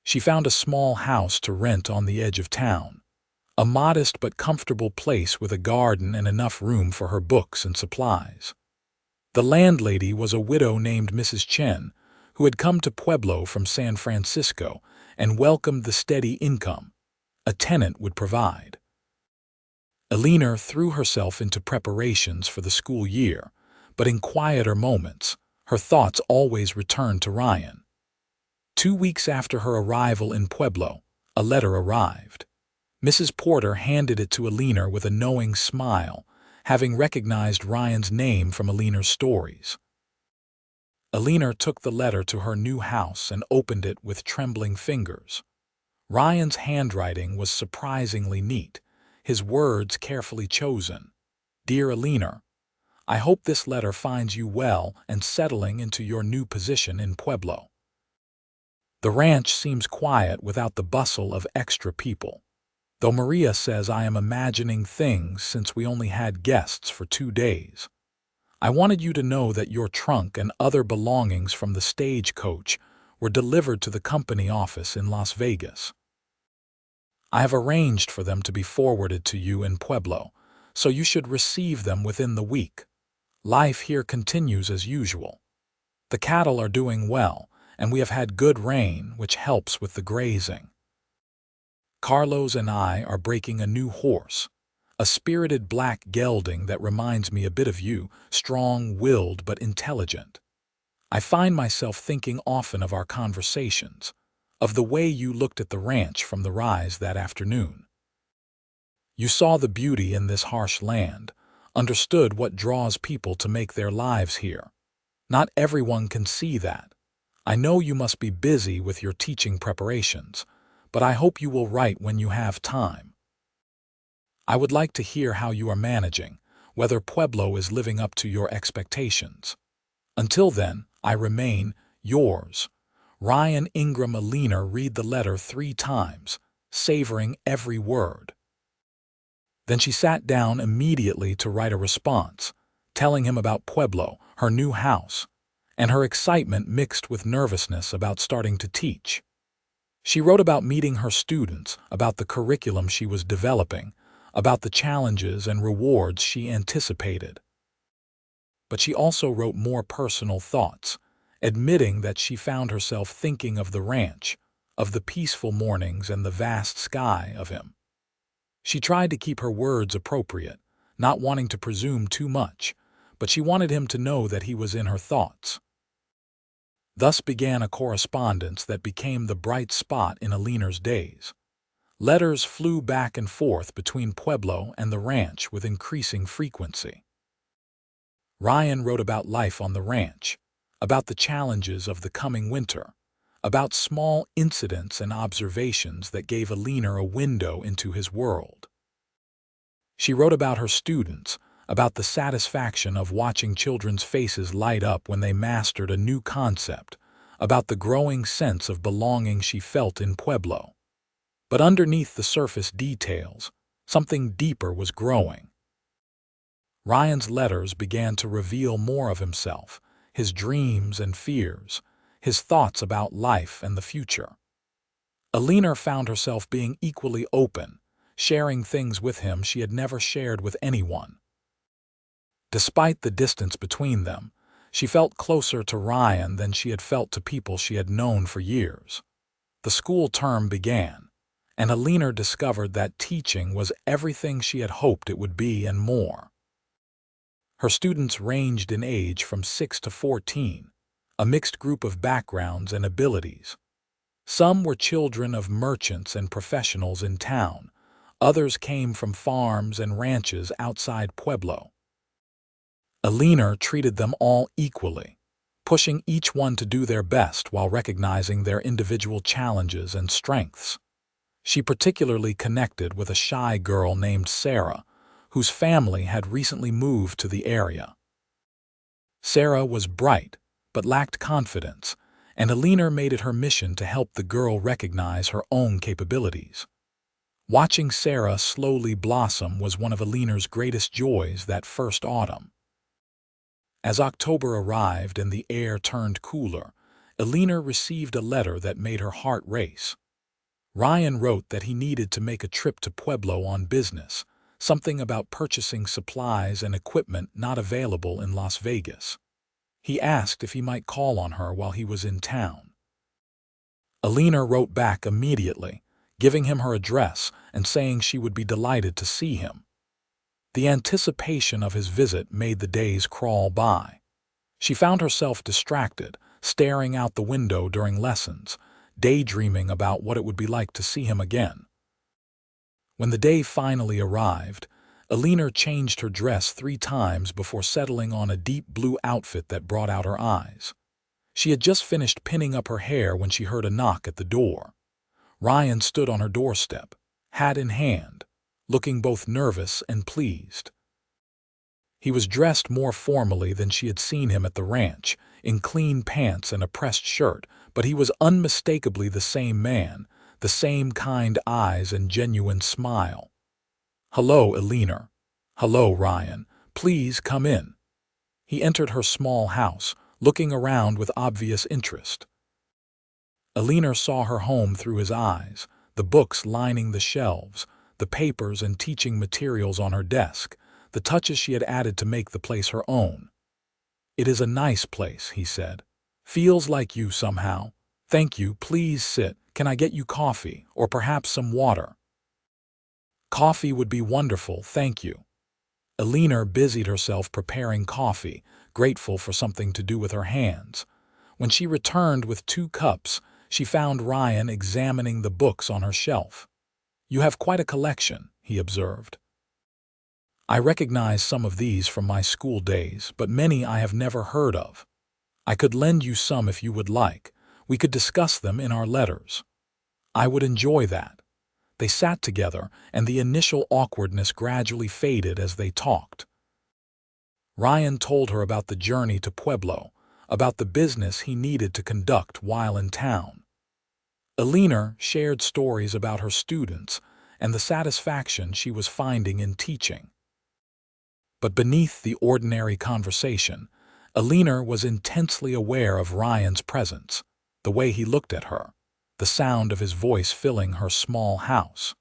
She found a small house to rent on the edge of town, a modest but comfortable place with a garden and enough room for her books and supplies. The landlady was a widow named Mrs. Chen, who had come to Pueblo from San Francisco and welcomed the steady income a tenant would provide. Eleanor threw herself into preparations for the school year, but in quieter moments, her thoughts always returned to Ryan. 2 weeks after her arrival in Pueblo, a letter arrived. Mrs. Porter handed it to Eleanor with a knowing smile, having recognized Ryan's name from Eleanor's stories. Eleanor took the letter to her new house and opened it with trembling fingers. Ryan's handwriting was surprisingly neat, his words carefully chosen. "Dear Eleanor, I hope this letter finds you well and settling into your new position in Pueblo. The ranch seems quiet without the bustle of extra people. Though Maria says I am imagining things since we only had guests for 2 days. I wanted you to know that your trunk and other belongings from the Stagecoach were delivered to the company office in Las Vegas. I have arranged for them to be forwarded to you in Pueblo, so you should receive them within the week. Life here continues as usual. The cattle are doing well, and we have had good rain, which helps with the grazing. Carlos and I are breaking a new horse, a spirited black gelding that reminds me a bit of you, strong-willed but intelligent. I find myself thinking often of our conversations, of the way you looked at the ranch from the rise that afternoon. You saw the beauty in this harsh land, understood what draws people to make their lives here. Not everyone can see that. I know you must be busy with your teaching preparations, but I hope you will write when you have time. I would like to hear how you are managing, whether Pueblo is living up to your expectations. Until then, I remain yours. Ryan Ingram. Eleanor read the letter 3 times, savoring every word. Then she sat down immediately to write a response, telling him about Pueblo, her new house, and her excitement mixed with nervousness about starting to teach. She wrote about meeting her students, about the curriculum she was developing, about the challenges and rewards she anticipated. But she also wrote more personal thoughts, admitting that she found herself thinking of the ranch, of the peaceful mornings and the vast sky of him. She tried to keep her words appropriate, not wanting to presume too much, but she wanted him to know that he was in her thoughts. Thus began a correspondence that became the bright spot in Eleanor's days. Letters flew back and forth between Pueblo and the ranch with increasing frequency. Ryan wrote about life on the ranch, about the challenges of the coming winter, about small incidents and observations that gave Eleanor a window into his world. She wrote about her students, about the satisfaction of watching children's faces light up when they mastered a new concept, about the growing sense of belonging she felt in Pueblo. But underneath the surface details, something deeper was growing. Ryan's letters began to reveal more of himself, his dreams and fears, his thoughts about life and the future. Eleanor found herself being equally open, sharing things with him she had never shared with anyone. Despite the distance between them, she felt closer to Ryan than she had felt to people she had known for years. The school term began, and Eleanor discovered that teaching was everything she had hoped it would be and more. Her students ranged in age from 6 to 14, a mixed group of backgrounds and abilities. Some were children of merchants and professionals in town, others came from farms and ranches outside Pueblo. Eleanor treated them all equally, pushing each one to do their best while recognizing their individual challenges and strengths. She particularly connected with a shy girl named Sarah, whose family had recently moved to the area. Sarah was bright, but lacked confidence, and Eleanor made it her mission to help the girl recognize her own capabilities. Watching Sarah slowly blossom was one of Eleanor's greatest joys that first autumn. As October arrived and the air turned cooler, Eleanor received a letter that made her heart race. Ryan wrote that he needed to make a trip to Pueblo on business, something about purchasing supplies and equipment not available in Las Vegas. He asked if he might call on her while he was in town. Eleanor wrote back immediately, giving him her address and saying she would be delighted to see him. The anticipation of his visit made the days crawl by. She found herself distracted, staring out the window during lessons, daydreaming about what it would be like to see him again. When the day finally arrived, Eleanor changed her dress 3 times before settling on a deep blue outfit that brought out her eyes. She had just finished pinning up her hair when she heard a knock at the door. Ryan stood on her doorstep, hat in hand, looking both nervous and pleased. He was dressed more formally than she had seen him at the ranch, in clean pants and a pressed shirt, but he was unmistakably the same man, the same kind eyes and genuine smile. "Hello, Eleanor." "Hello, Ryan. Please come in." He entered her small house, looking around with obvious interest. Eleanor saw her home through his eyes, the books lining the shelves, the papers and teaching materials on her desk, the touches she had added to make the place her own. "It is a nice place," he said. "Feels like you somehow. Thank you, please sit. Can I get you coffee, or perhaps some water?" "Coffee would be wonderful, thank you." Eleanor busied herself preparing coffee, grateful for something to do with her hands. When she returned with 2 cups, she found Ryan examining the books on her shelf. "You have quite a collection," he observed. "I recognize some of these from my school days, but many I have never heard of. I could lend you some if you would like. We could discuss them in our letters." "I would enjoy that." They sat together, and the initial awkwardness gradually faded as they talked. Ryan told her about the journey to Pueblo, about the business he needed to conduct while in town. Eleanor shared stories about her students and the satisfaction she was finding in teaching. But beneath the ordinary conversation, Eleanor was intensely aware of Ryan's presence, the way he looked at her, the sound of his voice filling her small house.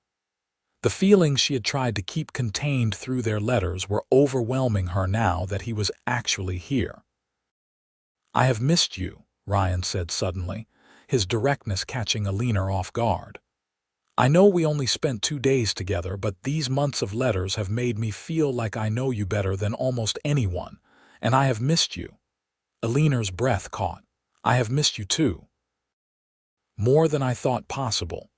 The feelings she had tried to keep contained through their letters were overwhelming her now that he was actually here. "I have missed you," Ryan said suddenly, his directness catching Eleanor off guard. "I know we only spent 2 days together, but these months of letters have made me feel like I know you better than almost anyone, and I have missed you." Eleanor's breath caught. "I have missed you too." "More than I thought possible."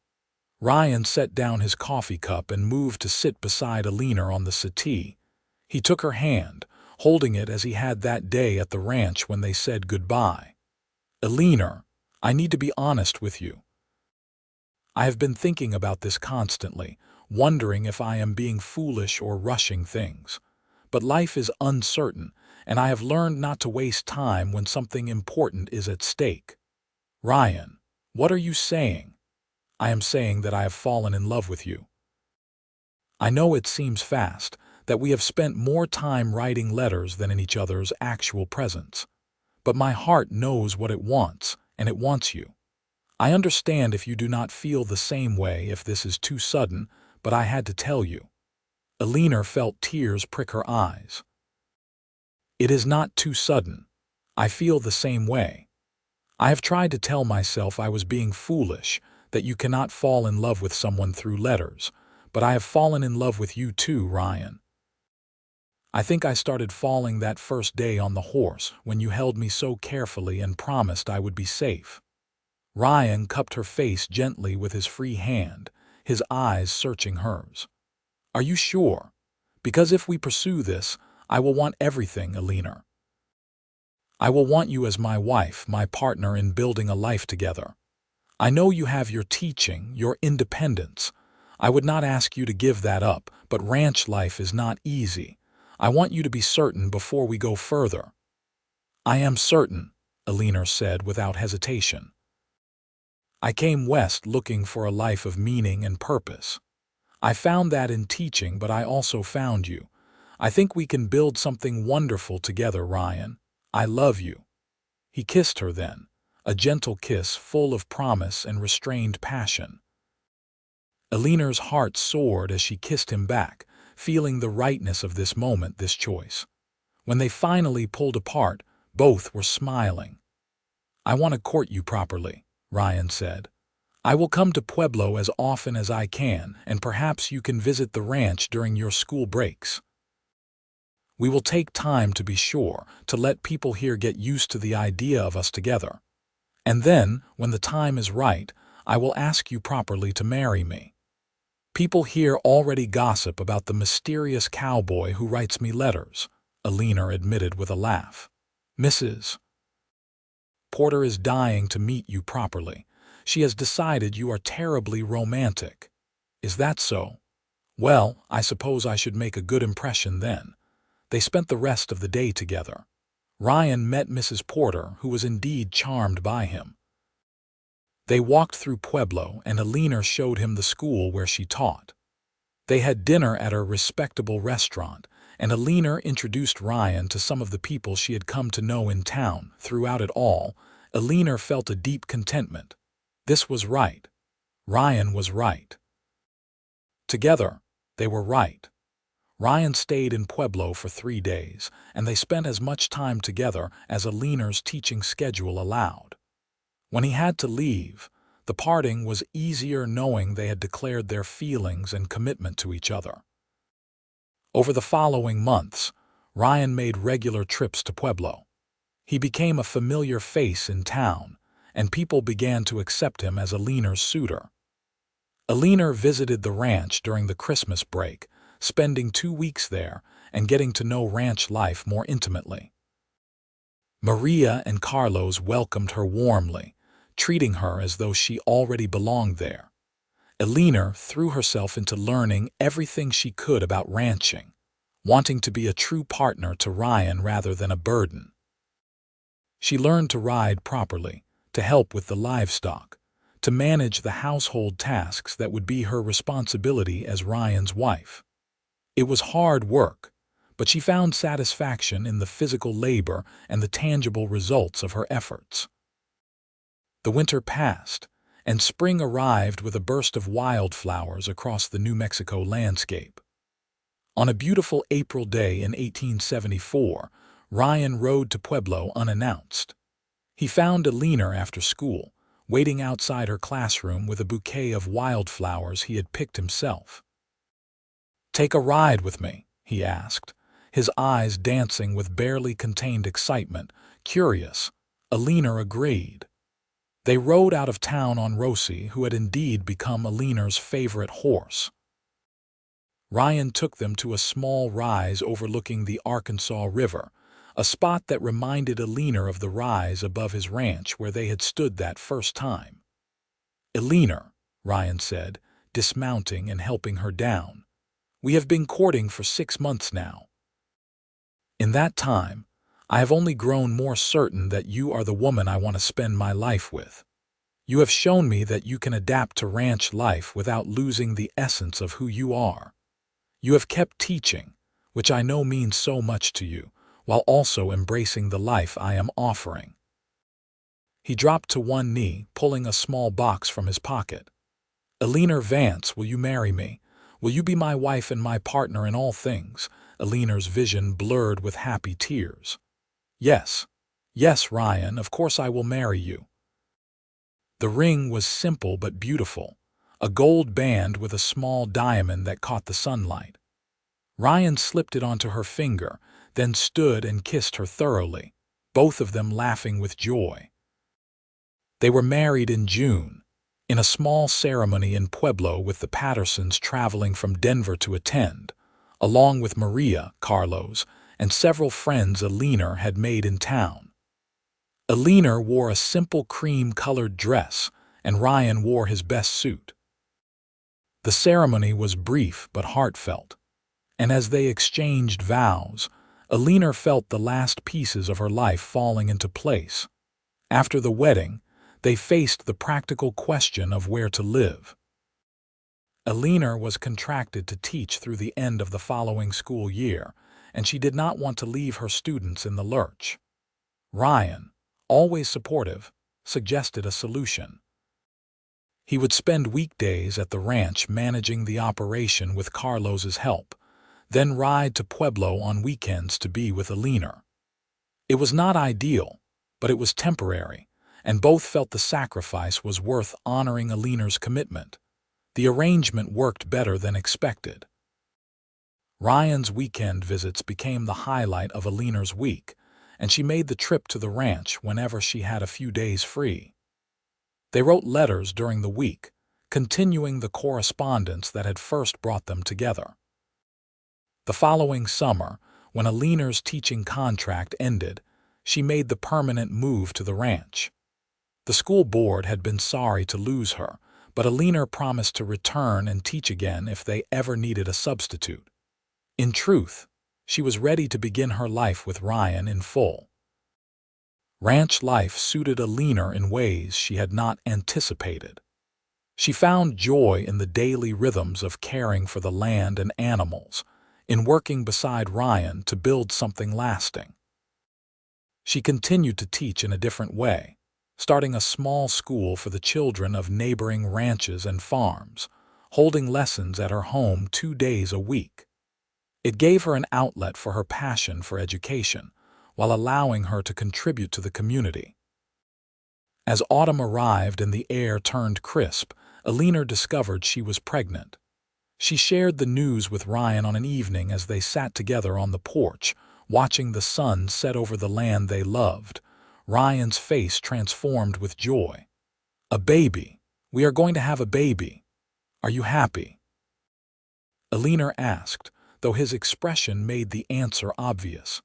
Ryan set down his coffee cup and moved to sit beside Eleanor on the settee. He took her hand, holding it as he had that day at the ranch when they said goodbye. "Eleanor, I need to be honest with you. I have been thinking about this constantly, wondering if I am being foolish or rushing things. But life is uncertain, and I have learned not to waste time when something important is at stake." "Ryan, what are you saying?" "I am saying that I have fallen in love with you. I know it seems fast, that we have spent more time writing letters than in each other's actual presence. But my heart knows what it wants, and it wants you. I understand if you do not feel the same way if this is too sudden, but I had to tell you." Eleanor felt tears prick her eyes. "It is not too sudden. I feel the same way. I have tried to tell myself I was being foolish, that you cannot fall in love with someone through letters, but I have fallen in love with you too, Ryan. I think I started falling that first day on the horse when you held me so carefully and promised I would be safe." Ryan cupped her face gently with his free hand, his eyes searching hers. "Are you sure? Because if we pursue this, I will want everything, Eleanor. I will want you as my wife, my partner in building a life together. I know you have your teaching, your independence. I would not ask you to give that up, but ranch life is not easy. I want you to be certain before we go further." "I am certain," Eleanor said without hesitation. "I came west looking for a life of meaning and purpose. I found that in teaching, but I also found you. I think we can build something wonderful together, Ryan. I love you." He kissed her then, a gentle kiss full of promise and restrained passion. Eleanor's heart soared as she kissed him back, feeling the rightness of this moment, this choice. When they finally pulled apart, both were smiling. "I want to court you properly," Ryan said. "I will come to Pueblo as often as I can, and perhaps you can visit the ranch during your school breaks. We will take time to be sure, to let people here get used to the idea of us together. And then, when the time is right, I will ask you properly to marry me. People here already gossip about the mysterious cowboy who writes me letters," Eleanor admitted with a laugh. "Mrs. Porter is dying to meet you properly. She has decided you are terribly romantic." "Is that so? Well, I suppose I should make a good impression then. They spent the rest of the day together. Ryan met Mrs. Porter, who was indeed charmed by him. They walked through Pueblo, and Eleanor showed him the school where she taught. They had dinner at a respectable restaurant, and Eleanor introduced Ryan to some of the people she had come to know in town. Throughout it all, Eleanor felt a deep contentment. This was right. Ryan was right. Together, they were right. Ryan stayed in Pueblo for 3 days, and they spent as much time together as Eleanor's teaching schedule allowed. When he had to leave, the parting was easier knowing they had declared their feelings and commitment to each other. Over the following months, Ryan made regular trips to Pueblo. He became a familiar face in town, and people began to accept him as Eleanor's suitor. Eleanor visited the ranch during the Christmas break, spending 2 weeks there and getting to know ranch life more intimately. Maria and Carlos welcomed her warmly, treating her as though she already belonged there. Eleanor threw herself into learning everything she could about ranching, wanting to be a true partner to Ryan rather than a burden. She learned to ride properly, to help with the livestock, to manage the household tasks that would be her responsibility as Ryan's wife. It was hard work, but she found satisfaction in the physical labor and the tangible results of her efforts. The winter passed, and spring arrived with a burst of wildflowers across the New Mexico landscape. On a beautiful April day in 1874, Ryan rode to Pueblo unannounced. He found Eleanor after school, waiting outside her classroom with a bouquet of wildflowers he had picked himself. "Take a ride with me?" he asked, his eyes dancing with barely contained excitement. Curious, Eleanor agreed. They rode out of town on Rosie, who had indeed become Eleanor's favorite horse. Ryan took them to a small rise overlooking the Arkansas River, a spot that reminded Eleanor of the rise above his ranch where they had stood that first time. "Eleanor," Ryan said, dismounting and helping her down, "we have been courting for 6 months now. In that time, I have only grown more certain that you are the woman I want to spend my life with. You have shown me that you can adapt to ranch life without losing the essence of who you are. You have kept teaching, which I know means so much to you, while also embracing the life I am offering." He dropped to one knee, pulling a small box from his pocket. "Eleanor Vance, will you marry me? Will you be my wife and my partner in all things?" Eleanor's vision blurred with happy tears. "Yes. Yes, Ryan, of course I will marry you." The ring was simple but beautiful, a gold band with a small diamond that caught the sunlight. Ryan slipped it onto her finger, then stood and kissed her thoroughly, both of them laughing with joy. They were married in June, in a small ceremony in Pueblo with the Pattersons traveling from Denver to attend, along with Maria, Carlos, and several friends Eleanor had made in town. Eleanor wore a simple cream-colored dress, and Ryan wore his best suit. The ceremony was brief but heartfelt, and as they exchanged vows, Eleanor felt the last pieces of her life falling into place. After the wedding, they faced the practical question of where to live. Eleanor was contracted to teach through the end of the following school year, and she did not want to leave her students in the lurch. Ryan, always supportive, suggested a solution. He would spend weekdays at the ranch managing the operation with Carlos's help, then ride to Pueblo on weekends to be with Eleanor. It was not ideal, but it was temporary, and both felt the sacrifice was worth honoring Eleanor's commitment. The arrangement worked better than expected. Ryan's weekend visits became the highlight of Eleanor's week, and she made the trip to the ranch whenever she had a few days free. They wrote letters during the week, continuing the correspondence that had first brought them together. The following summer, when Eleanor's teaching contract ended, she made the permanent move to the ranch. The school board had been sorry to lose her, but Eleanor promised to return and teach again if they ever needed a substitute. In truth, She was ready to begin her life with Ryan in full. Ranch life suited Eleanor in ways she had not anticipated. She found joy in the daily rhythms of caring for the land and animals, in working beside Ryan to build something lasting. She continued to teach in a different way, starting a small school for the children of neighboring ranches and farms, holding lessons at her home 2 days a week. It gave her an outlet for her passion for education, while allowing her to contribute to the community. As autumn arrived and the air turned crisp, Eleanor discovered she was pregnant. She shared the news with Ryan on an evening as they sat together on the porch, watching the sun set over the land they loved. Ryan's face transformed with joy. "A baby! We are going to have a baby! Are you happy?" Eleanor asked, though his expression made the answer obvious.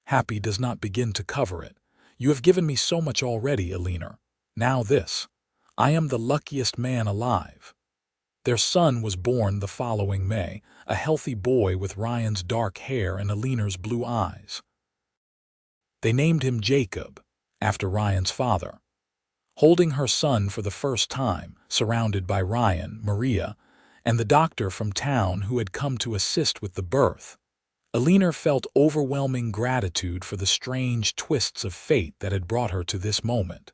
"Happy does not begin to cover it. You have given me so much already, Eleanor. Now this. I am the luckiest man alive." Their son was born the following May, a healthy boy with Ryan's dark hair and Eleanor's blue eyes. They named him Jacob, after Ryan's father. Holding her son for the first time, surrounded by Ryan, Maria, and the doctor from town who had come to assist with the birth, Eleanor felt overwhelming gratitude for the strange twists of fate that had brought her to this moment.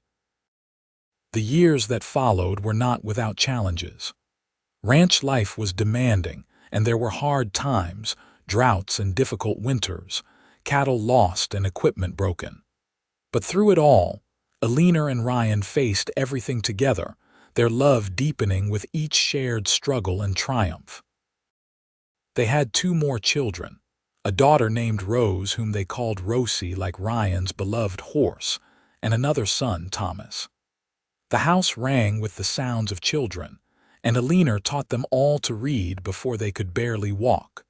The years that followed were not without challenges. Ranch life was demanding, and there were hard times, droughts and difficult winters, cattle lost and equipment broken. But through it all, Eleanor and Ryan faced everything together, their love deepening with each shared struggle and triumph. They had 2 more children, a daughter named Rose whom they called Rosie like Ryan's beloved horse, and another son, Thomas. The house rang with the sounds of children, and Eleanor taught them all to read before they could barely walk.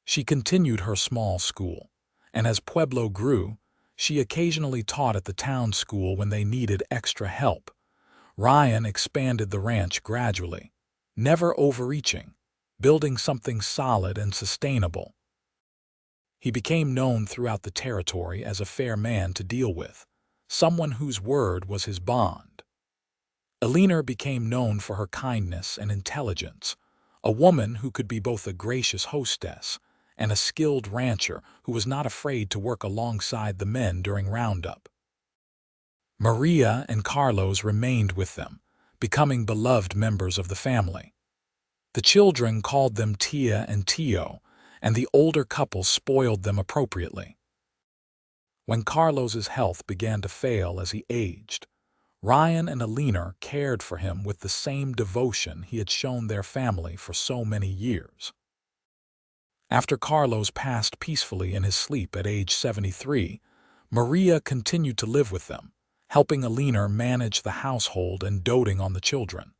She continued her small school, and as Pueblo grew, she occasionally taught at the town school when they needed extra help. Ryan expanded the ranch gradually, never overreaching, building something solid and sustainable. He became known throughout the territory as a fair man to deal with, someone whose word was his bond. Eleanor became known for her kindness and intelligence, a woman who could be both a gracious hostess and a skilled rancher who was not afraid to work alongside the men during roundup. Maria and Carlos remained with them, becoming beloved members of the family. The children called them Tia and Tio, and the older couple spoiled them appropriately. When Carlos's health began to fail as he aged, Ryan and Eleanor cared for him with the same devotion he had shown their family for so many years. After Carlos passed peacefully in his sleep at age 73, Maria continued to live with them, helping Eleanor manage the household and doting on the children.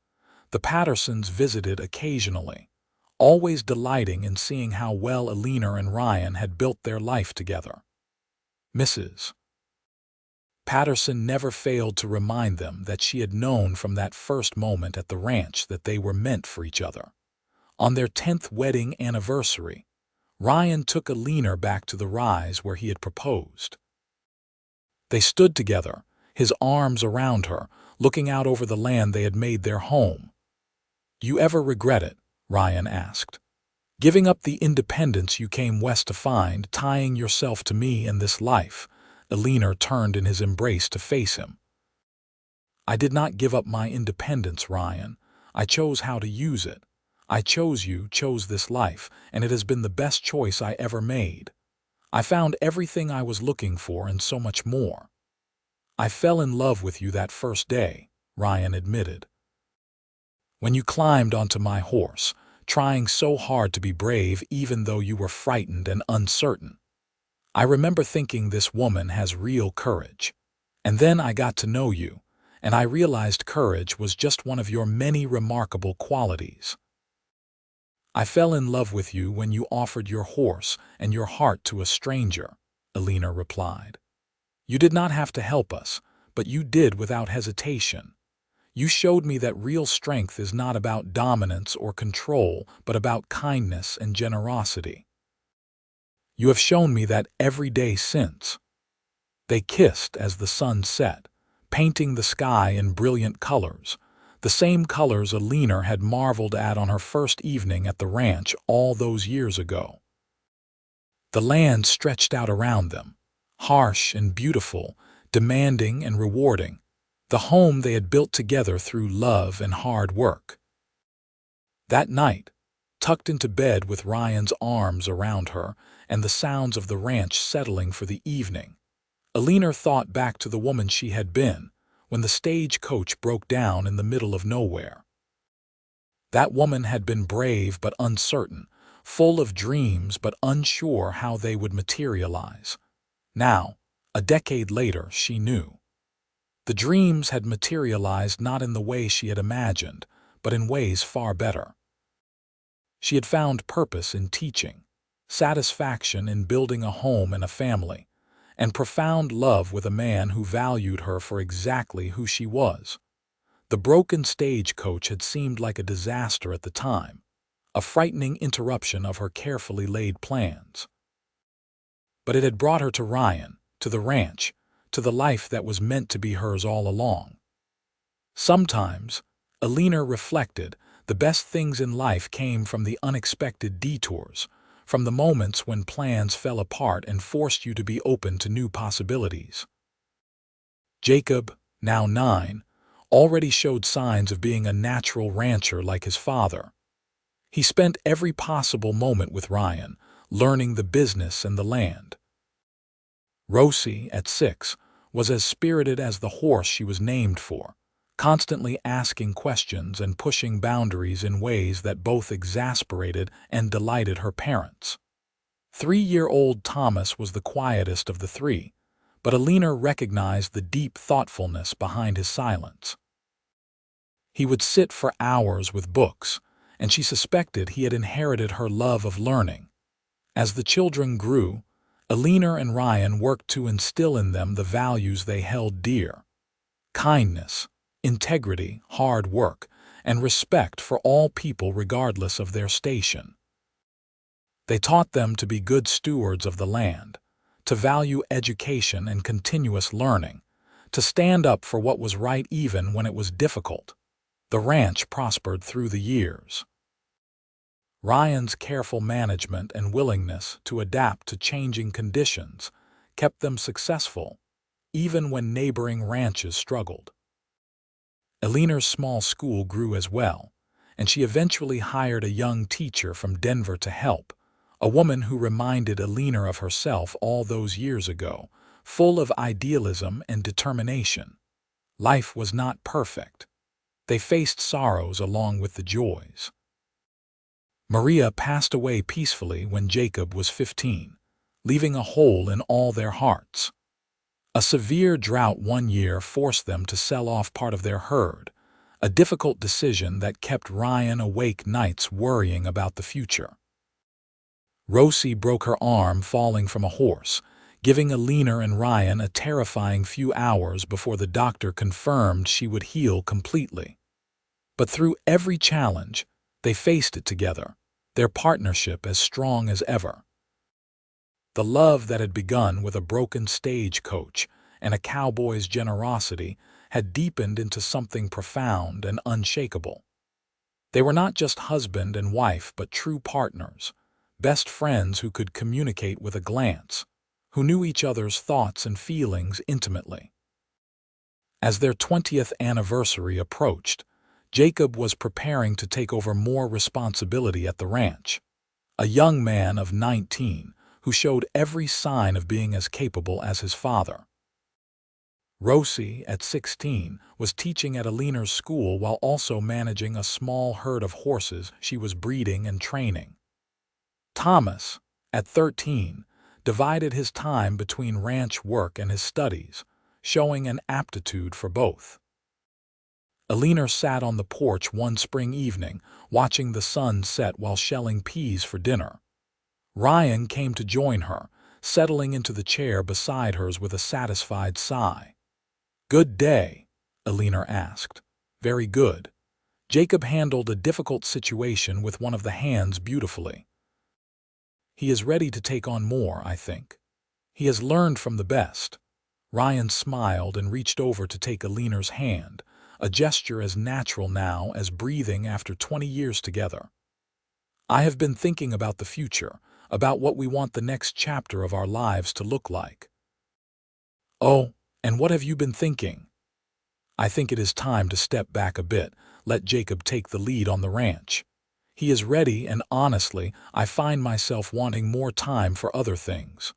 The Pattersons visited occasionally, always delighting in seeing how well Eleanor and Ryan had built their life together. Mrs. Patterson never failed to remind them that she had known from that first moment at the ranch that they were meant for each other. On their 10th wedding anniversary, Ryan took Eleanor back to the rise where he had proposed. They stood together, his arms around her, looking out over the land they had made their home. "You ever regret it?" Ryan asked. "Giving up the independence you came west to find, tying yourself to me in this life?" Eleanor turned in his embrace to face him. "I did not give up my independence, Ryan. I chose how to use it. I chose you, chose this life, and it has been the best choice I ever made. I found everything I was looking for and so much more. I fell in love with you that first day," Ryan admitted. "When you climbed onto my horse, trying so hard to be brave even though you were frightened and uncertain. I remember thinking this woman has real courage. And then I got to know you, and I realized courage was just one of your many remarkable qualities. I fell in love with you when you offered your horse and your heart to a stranger," Eleanor replied. "You did not have to help us, but you did without hesitation. You showed me that real strength is not about dominance or control, but about kindness and generosity." You have shown me that every day since." They kissed as the sun set, painting the sky in brilliant colors, the same colors Eleanor had marveled at on her first evening at the ranch all those years ago. The land stretched out around them, harsh and beautiful, demanding and rewarding, the home they had built together through love and hard work. That night, tucked into bed with Ryan's arms around her and the sounds of the ranch settling for the evening, Eleanor thought back to the woman she had been when the stagecoach broke down in the middle of nowhere. That woman had been brave but uncertain, full of dreams but unsure how they would materialize. Now, a decade later, she knew. The dreams had materialized not in the way she had imagined, but in ways far better. She had found purpose in teaching, satisfaction in building a home and a family, and profound love with a man who valued her for exactly who she was. The broken stagecoach had seemed like a disaster at the time, a frightening interruption of her carefully laid plans. But it had brought her to Ryan, to the ranch, to the life that was meant to be hers all along. Sometimes, Eleanor reflected, the best things in life came from the unexpected detours, from the moments when plans fell apart and forced you to be open to new possibilities. Jacob, now 9, already showed signs of being a natural rancher like his father. He spent every possible moment with Ryan, learning the business and the land. Rosie, at 6, was as spirited as the horse she was named for, constantly asking questions and pushing boundaries in ways that both exasperated and delighted her parents. 3-year-old Thomas was the quietest of the three, but Eleanor recognized the deep thoughtfulness behind his silence. He would sit for hours with books, and she suspected he had inherited her love of learning. As the children grew, Eleanor and Ryan worked to instill in them the values they held dear: kindness, integrity, hard work, and respect for all people regardless of their station. They taught them to be good stewards of the land, to value education and continuous learning, to stand up for what was right even when it was difficult. The ranch prospered through the years. Ryan's careful management and willingness to adapt to changing conditions kept them successful, even when neighboring ranches struggled. Eleanor's small school grew as well, and she eventually hired a young teacher from Denver to help, a woman who reminded Eleanor of herself all those years ago, full of idealism and determination. Life was not perfect. They faced sorrows along with the joys. Maria passed away peacefully when Jacob was 15, leaving a hole in all their hearts. A severe drought one year forced them to sell off part of their herd, a difficult decision that kept Ryan awake nights worrying about the future. Rosie broke her arm falling from a horse, giving Eleanor and Ryan a terrifying few hours before the doctor confirmed she would heal completely. But through every challenge, they faced it together, their partnership as strong as ever. The love that had begun with a broken stagecoach and a cowboy's generosity had deepened into something profound and unshakable. They were not just husband and wife, but true partners, best friends who could communicate with a glance, who knew each other's thoughts and feelings intimately. As their 20th anniversary approached, Jacob was preparing to take over more responsibility at the ranch. A young man of 19 who showed every sign of being as capable as his father. Rosie, at 16, was teaching at Eleanor's school while also managing a small herd of horses she was breeding and training. Thomas, at 13, divided his time between ranch work and his studies, showing an aptitude for both. Eleanor sat on the porch one spring evening, watching the sun set while shelling peas for dinner. Ryan came to join her, settling into the chair beside hers with a satisfied sigh. "Good day?" Eleanor asked. "Very good." Jacob handled a difficult situation with one of the hands beautifully. He is ready to take on more, I think. He has learned from the best." Ryan smiled and reached over to take Eleanor's hand, a gesture as natural now as breathing after 20 years together. "I have been thinking about the future, about what we want the next chapter of our lives to look like." "Oh, and what have you been thinking?" "I think it is time to step back a bit, let Jacob take the lead on the ranch. He is ready, and honestly, I find myself wanting more time for other things.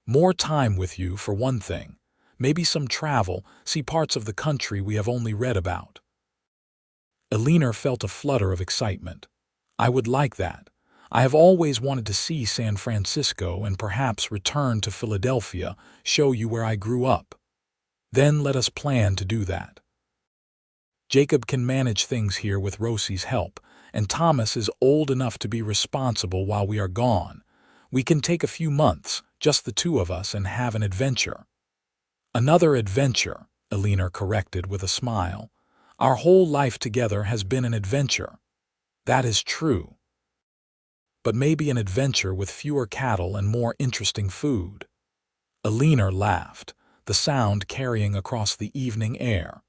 More time with you, for one thing. Maybe some travel, see parts of the country we have only read about." Eleanor felt a flutter of excitement. "I would like that. I have always wanted to see San Francisco and perhaps return to Philadelphia, show you where I grew up. Then let us plan to do that. Jacob can manage things here with Rosie's help, and Thomas is old enough to be responsible while we are gone. We can take a few months, just the two of us, and have an adventure." "Another adventure," Eleanor corrected with a smile. "Our whole life together has been an adventure." "That is true. But maybe an adventure with fewer cattle and more interesting food." Eleanor laughed, the sound carrying across the evening air.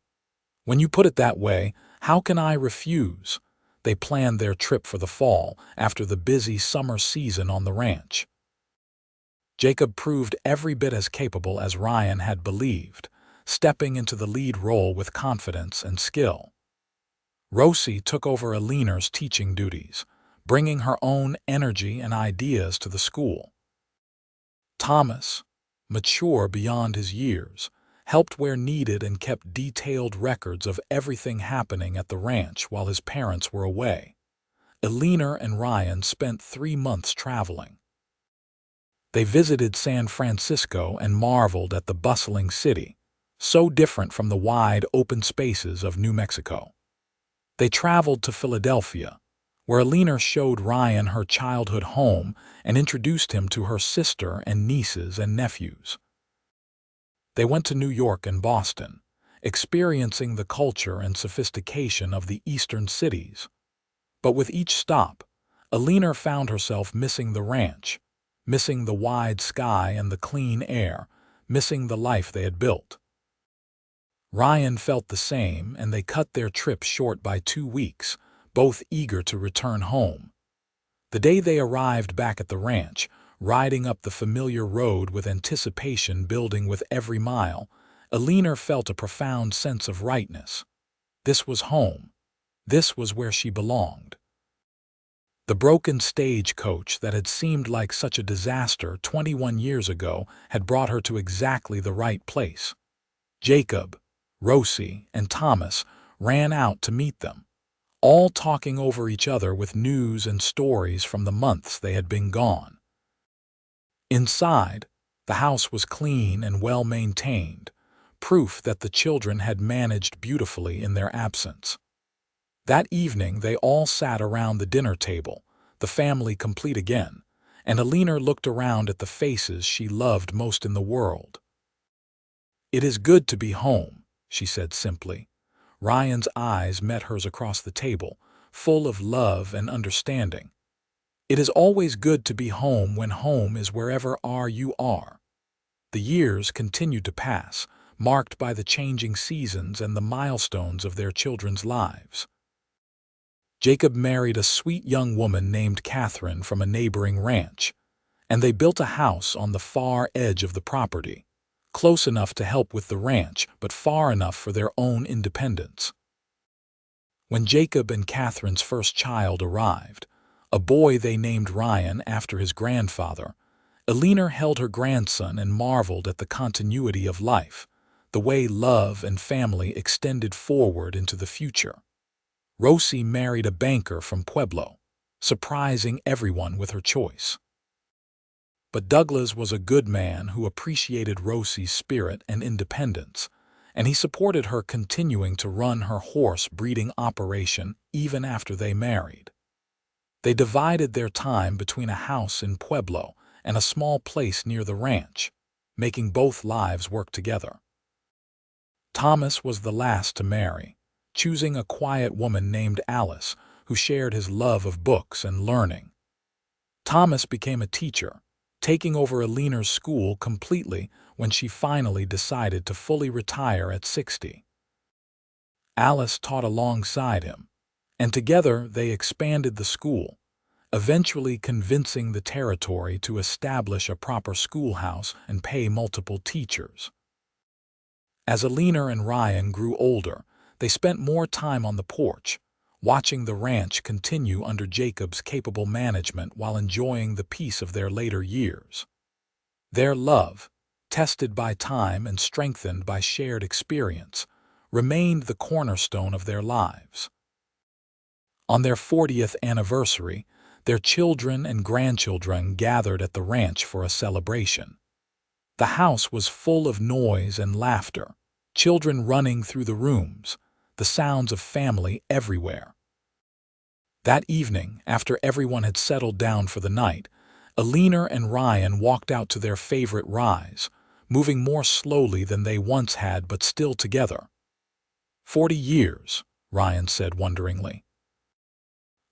"When you put it that way, how can I refuse?" They planned their trip for the fall, after the busy summer season on the ranch. Jacob proved every bit as capable as Ryan had believed, stepping into the lead role with confidence and skill. Rosie took over Eleanor's teaching duties, bringing her own energy and ideas to the school. Thomas, mature beyond his years, helped where needed and kept detailed records of everything happening at the ranch while his parents were away. Eleanor and Ryan spent 3 months traveling. They visited San Francisco and marveled at the bustling city, so different from the wide open spaces of New Mexico. They traveled to Philadelphia, where Eleanor showed Ryan her childhood home and introduced him to her sister and nieces and nephews. They went to New York and Boston, experiencing the culture and sophistication of the eastern cities. But with each stop, Eleanor found herself missing the ranch, missing the wide sky and the clean air, missing the life they had built. Ryan felt the same, and they cut their trip short by 2 weeks, both eager to return home. The day they arrived back at the ranch, riding up the familiar road with anticipation building with every mile, Eleanor felt a profound sense of rightness. This was home. This was where she belonged. The broken stagecoach that had seemed like such a disaster 21 years ago had brought her to exactly the right place. Jacob, Rosie, and Thomas ran out to meet them, all talking over each other with news and stories from the months they had been gone. Inside, the house was clean and well maintained, proof that the children had managed beautifully in their absence. That evening they all sat around the dinner table, the family complete again, and Eleanor looked around at the faces she loved most in the world. "It is good to be home," she said simply. Ryan's eyes met hers across the table, full of love and understanding. "It is always good to be home when home is wherever you are." The years continued to pass, marked by the changing seasons and the milestones of their children's lives. Jacob married a sweet young woman named Catherine from a neighboring ranch, and they built a house on the far edge of the property, close enough to help with the ranch but far enough for their own independence. When Jacob and Catherine's first child arrived, a boy they named Ryan after his grandfather, Eleanor held her grandson and marveled at the continuity of life, the way love and family extended forward into the future. Rosie married a banker from Pueblo, surprising everyone with her choice. But Douglas was a good man who appreciated Rosie's spirit and independence, and he supported her continuing to run her horse breeding operation even after they married. They divided their time between a house in Pueblo and a small place near the ranch, making both lives work together. Thomas was the last to marry, choosing a quiet woman named Alice, who shared his love of books and learning. Thomas became a teacher, taking over Eleanor's school completely when she finally decided to fully retire at 60. Alice taught alongside him, and together they expanded the school, eventually convincing the territory to establish a proper schoolhouse and pay multiple teachers. As Eleanor and Ryan grew older, they spent more time on the porch, watching the ranch continue under Jacob's capable management while enjoying the peace of their later years. Their love, tested by time and strengthened by shared experience, remained the cornerstone of their lives. On their 40th anniversary, their children and grandchildren gathered at the ranch for a celebration. The house was full of noise and laughter, children running through the rooms, the sounds of family everywhere. That evening, after everyone had settled down for the night, Eleanor and Ryan walked out to their favorite rise, moving more slowly than they once had but still together. 40 years, Ryan said wonderingly.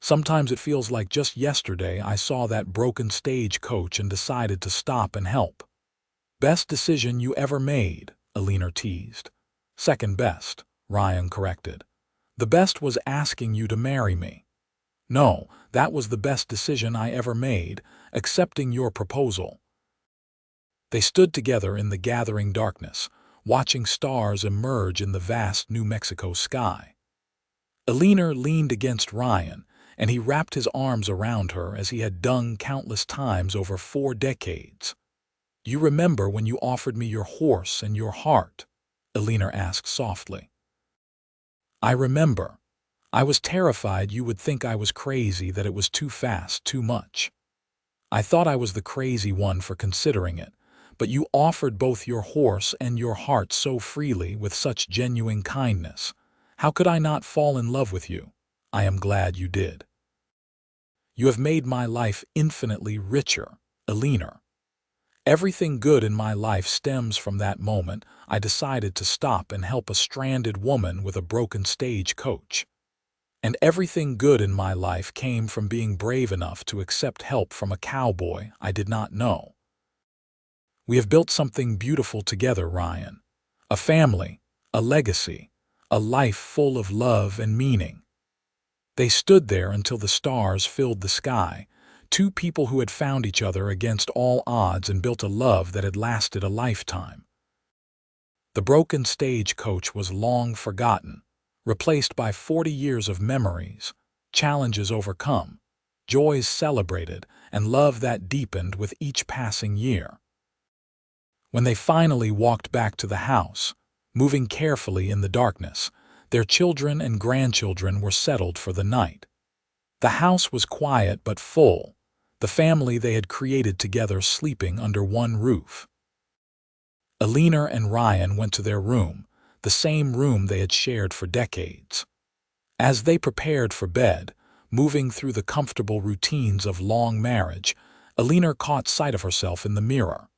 Sometimes it feels like just yesterday I saw that broken stagecoach and decided to stop and help. Best decision you ever made, Eleanor teased. Second best, Ryan corrected. The best was asking you to marry me. No, that was the best decision I ever made, accepting your proposal. They stood together in the gathering darkness, watching stars emerge in the vast New Mexico sky. Eleanor leaned against Ryan, and he wrapped his arms around her as he had done countless times over 4 decades. You remember when you offered me your horse and your heart? Eleanor asked softly. I remember. I was terrified you would think I was crazy, that it was too fast, too much. I thought I was the crazy one for considering it, but you offered both your horse and your heart so freely with such genuine kindness. How could I not fall in love with you? I am glad you did. You have made my life infinitely richer, Eleanor. Everything good in my life stems from that moment I decided to stop and help a stranded woman with a broken stagecoach. And everything good in my life came from being brave enough to accept help from a cowboy I did not know. We have built something beautiful together, Ryan. A family, a legacy, a life full of love and meaning. They stood there until the stars filled the sky, 2 people who had found each other against all odds and built a love that had lasted a lifetime. The broken stagecoach was long forgotten, replaced by 40 years of memories, challenges overcome, joys celebrated, and love that deepened with each passing year. When they finally walked back to the house, moving carefully in the darkness, their children and grandchildren were settled for the night. The house was quiet but full, the family they had created together sleeping under one roof. Eleanor and Ryan went to their room, the same room they had shared for decades. As they prepared for bed, moving through the comfortable routines of long marriage, Eleanor caught sight of herself in the mirror.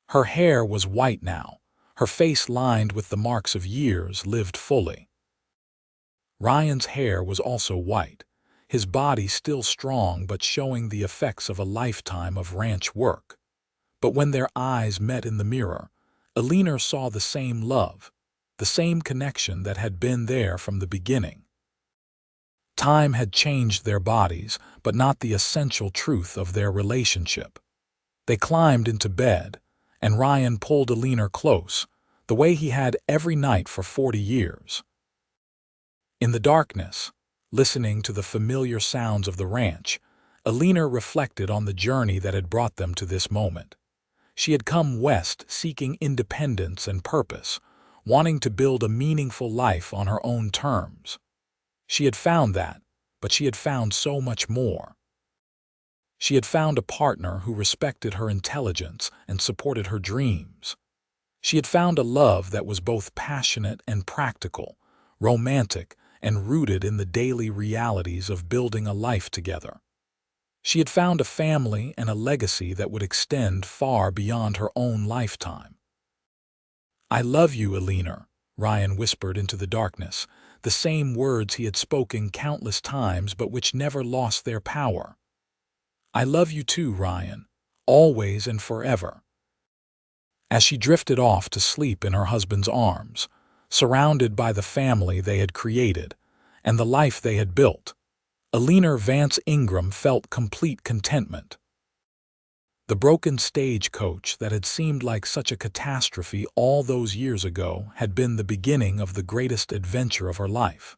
Her hair was white now, her face lined with the marks of years lived fully. Ryan's hair was also white, his body still strong but showing the effects of a lifetime of ranch work. But when their eyes met in the mirror, Eleanor saw the same love, the same connection that had been there from the beginning. Time had changed their bodies, but not the essential truth of their relationship. They climbed into bed, and Ryan pulled Eleanor close, the way he had every night for 40 years. In the darkness, listening to the familiar sounds of the ranch, Eleanor reflected on the journey that had brought them to this moment. She had come west seeking independence and purpose, wanting to build a meaningful life on her own terms. She had found that, but she had found so much more. She had found a partner who respected her intelligence and supported her dreams. She had found a love that was both passionate and practical, romantic and rooted in the daily realities of building a life together. She had found a family and a legacy that would extend far beyond her own lifetime. I love you, Eleanor, Ryan whispered into the darkness, the same words he had spoken countless times but which never lost their power. I love you too, Ryan, always and forever. As she drifted off to sleep in her husband's arms, surrounded by the family they had created and the life they had built, Eleanor Vance Ingram felt complete contentment. The broken stagecoach that had seemed like such a catastrophe all those years ago had been the beginning of the greatest adventure of her life.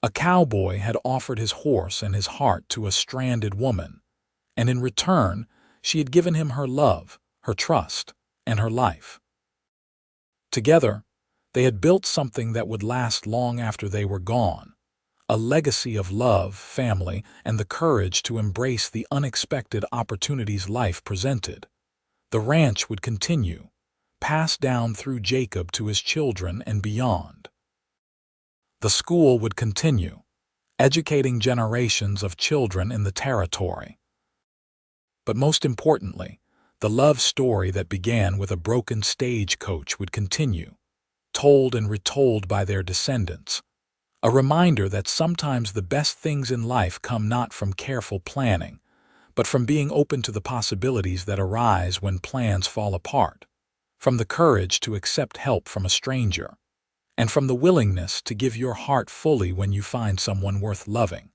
A cowboy had offered his horse and his heart to a stranded woman, and in return, she had given him her love, her trust, and her life. Together, they had built something that would last long after they were gone, a legacy of love, family, and the courage to embrace the unexpected opportunities life presented. The ranch would continue, passed down through Jacob to his children and beyond. The school would continue, educating generations of children in the territory. But most importantly, the love story that began with a broken stagecoach would continue, told and retold by their descendants. A reminder that sometimes the best things in life come not from careful planning, but from being open to the possibilities that arise when plans fall apart, from the courage to accept help from a stranger, and from the willingness to give your heart fully when you find someone worth loving.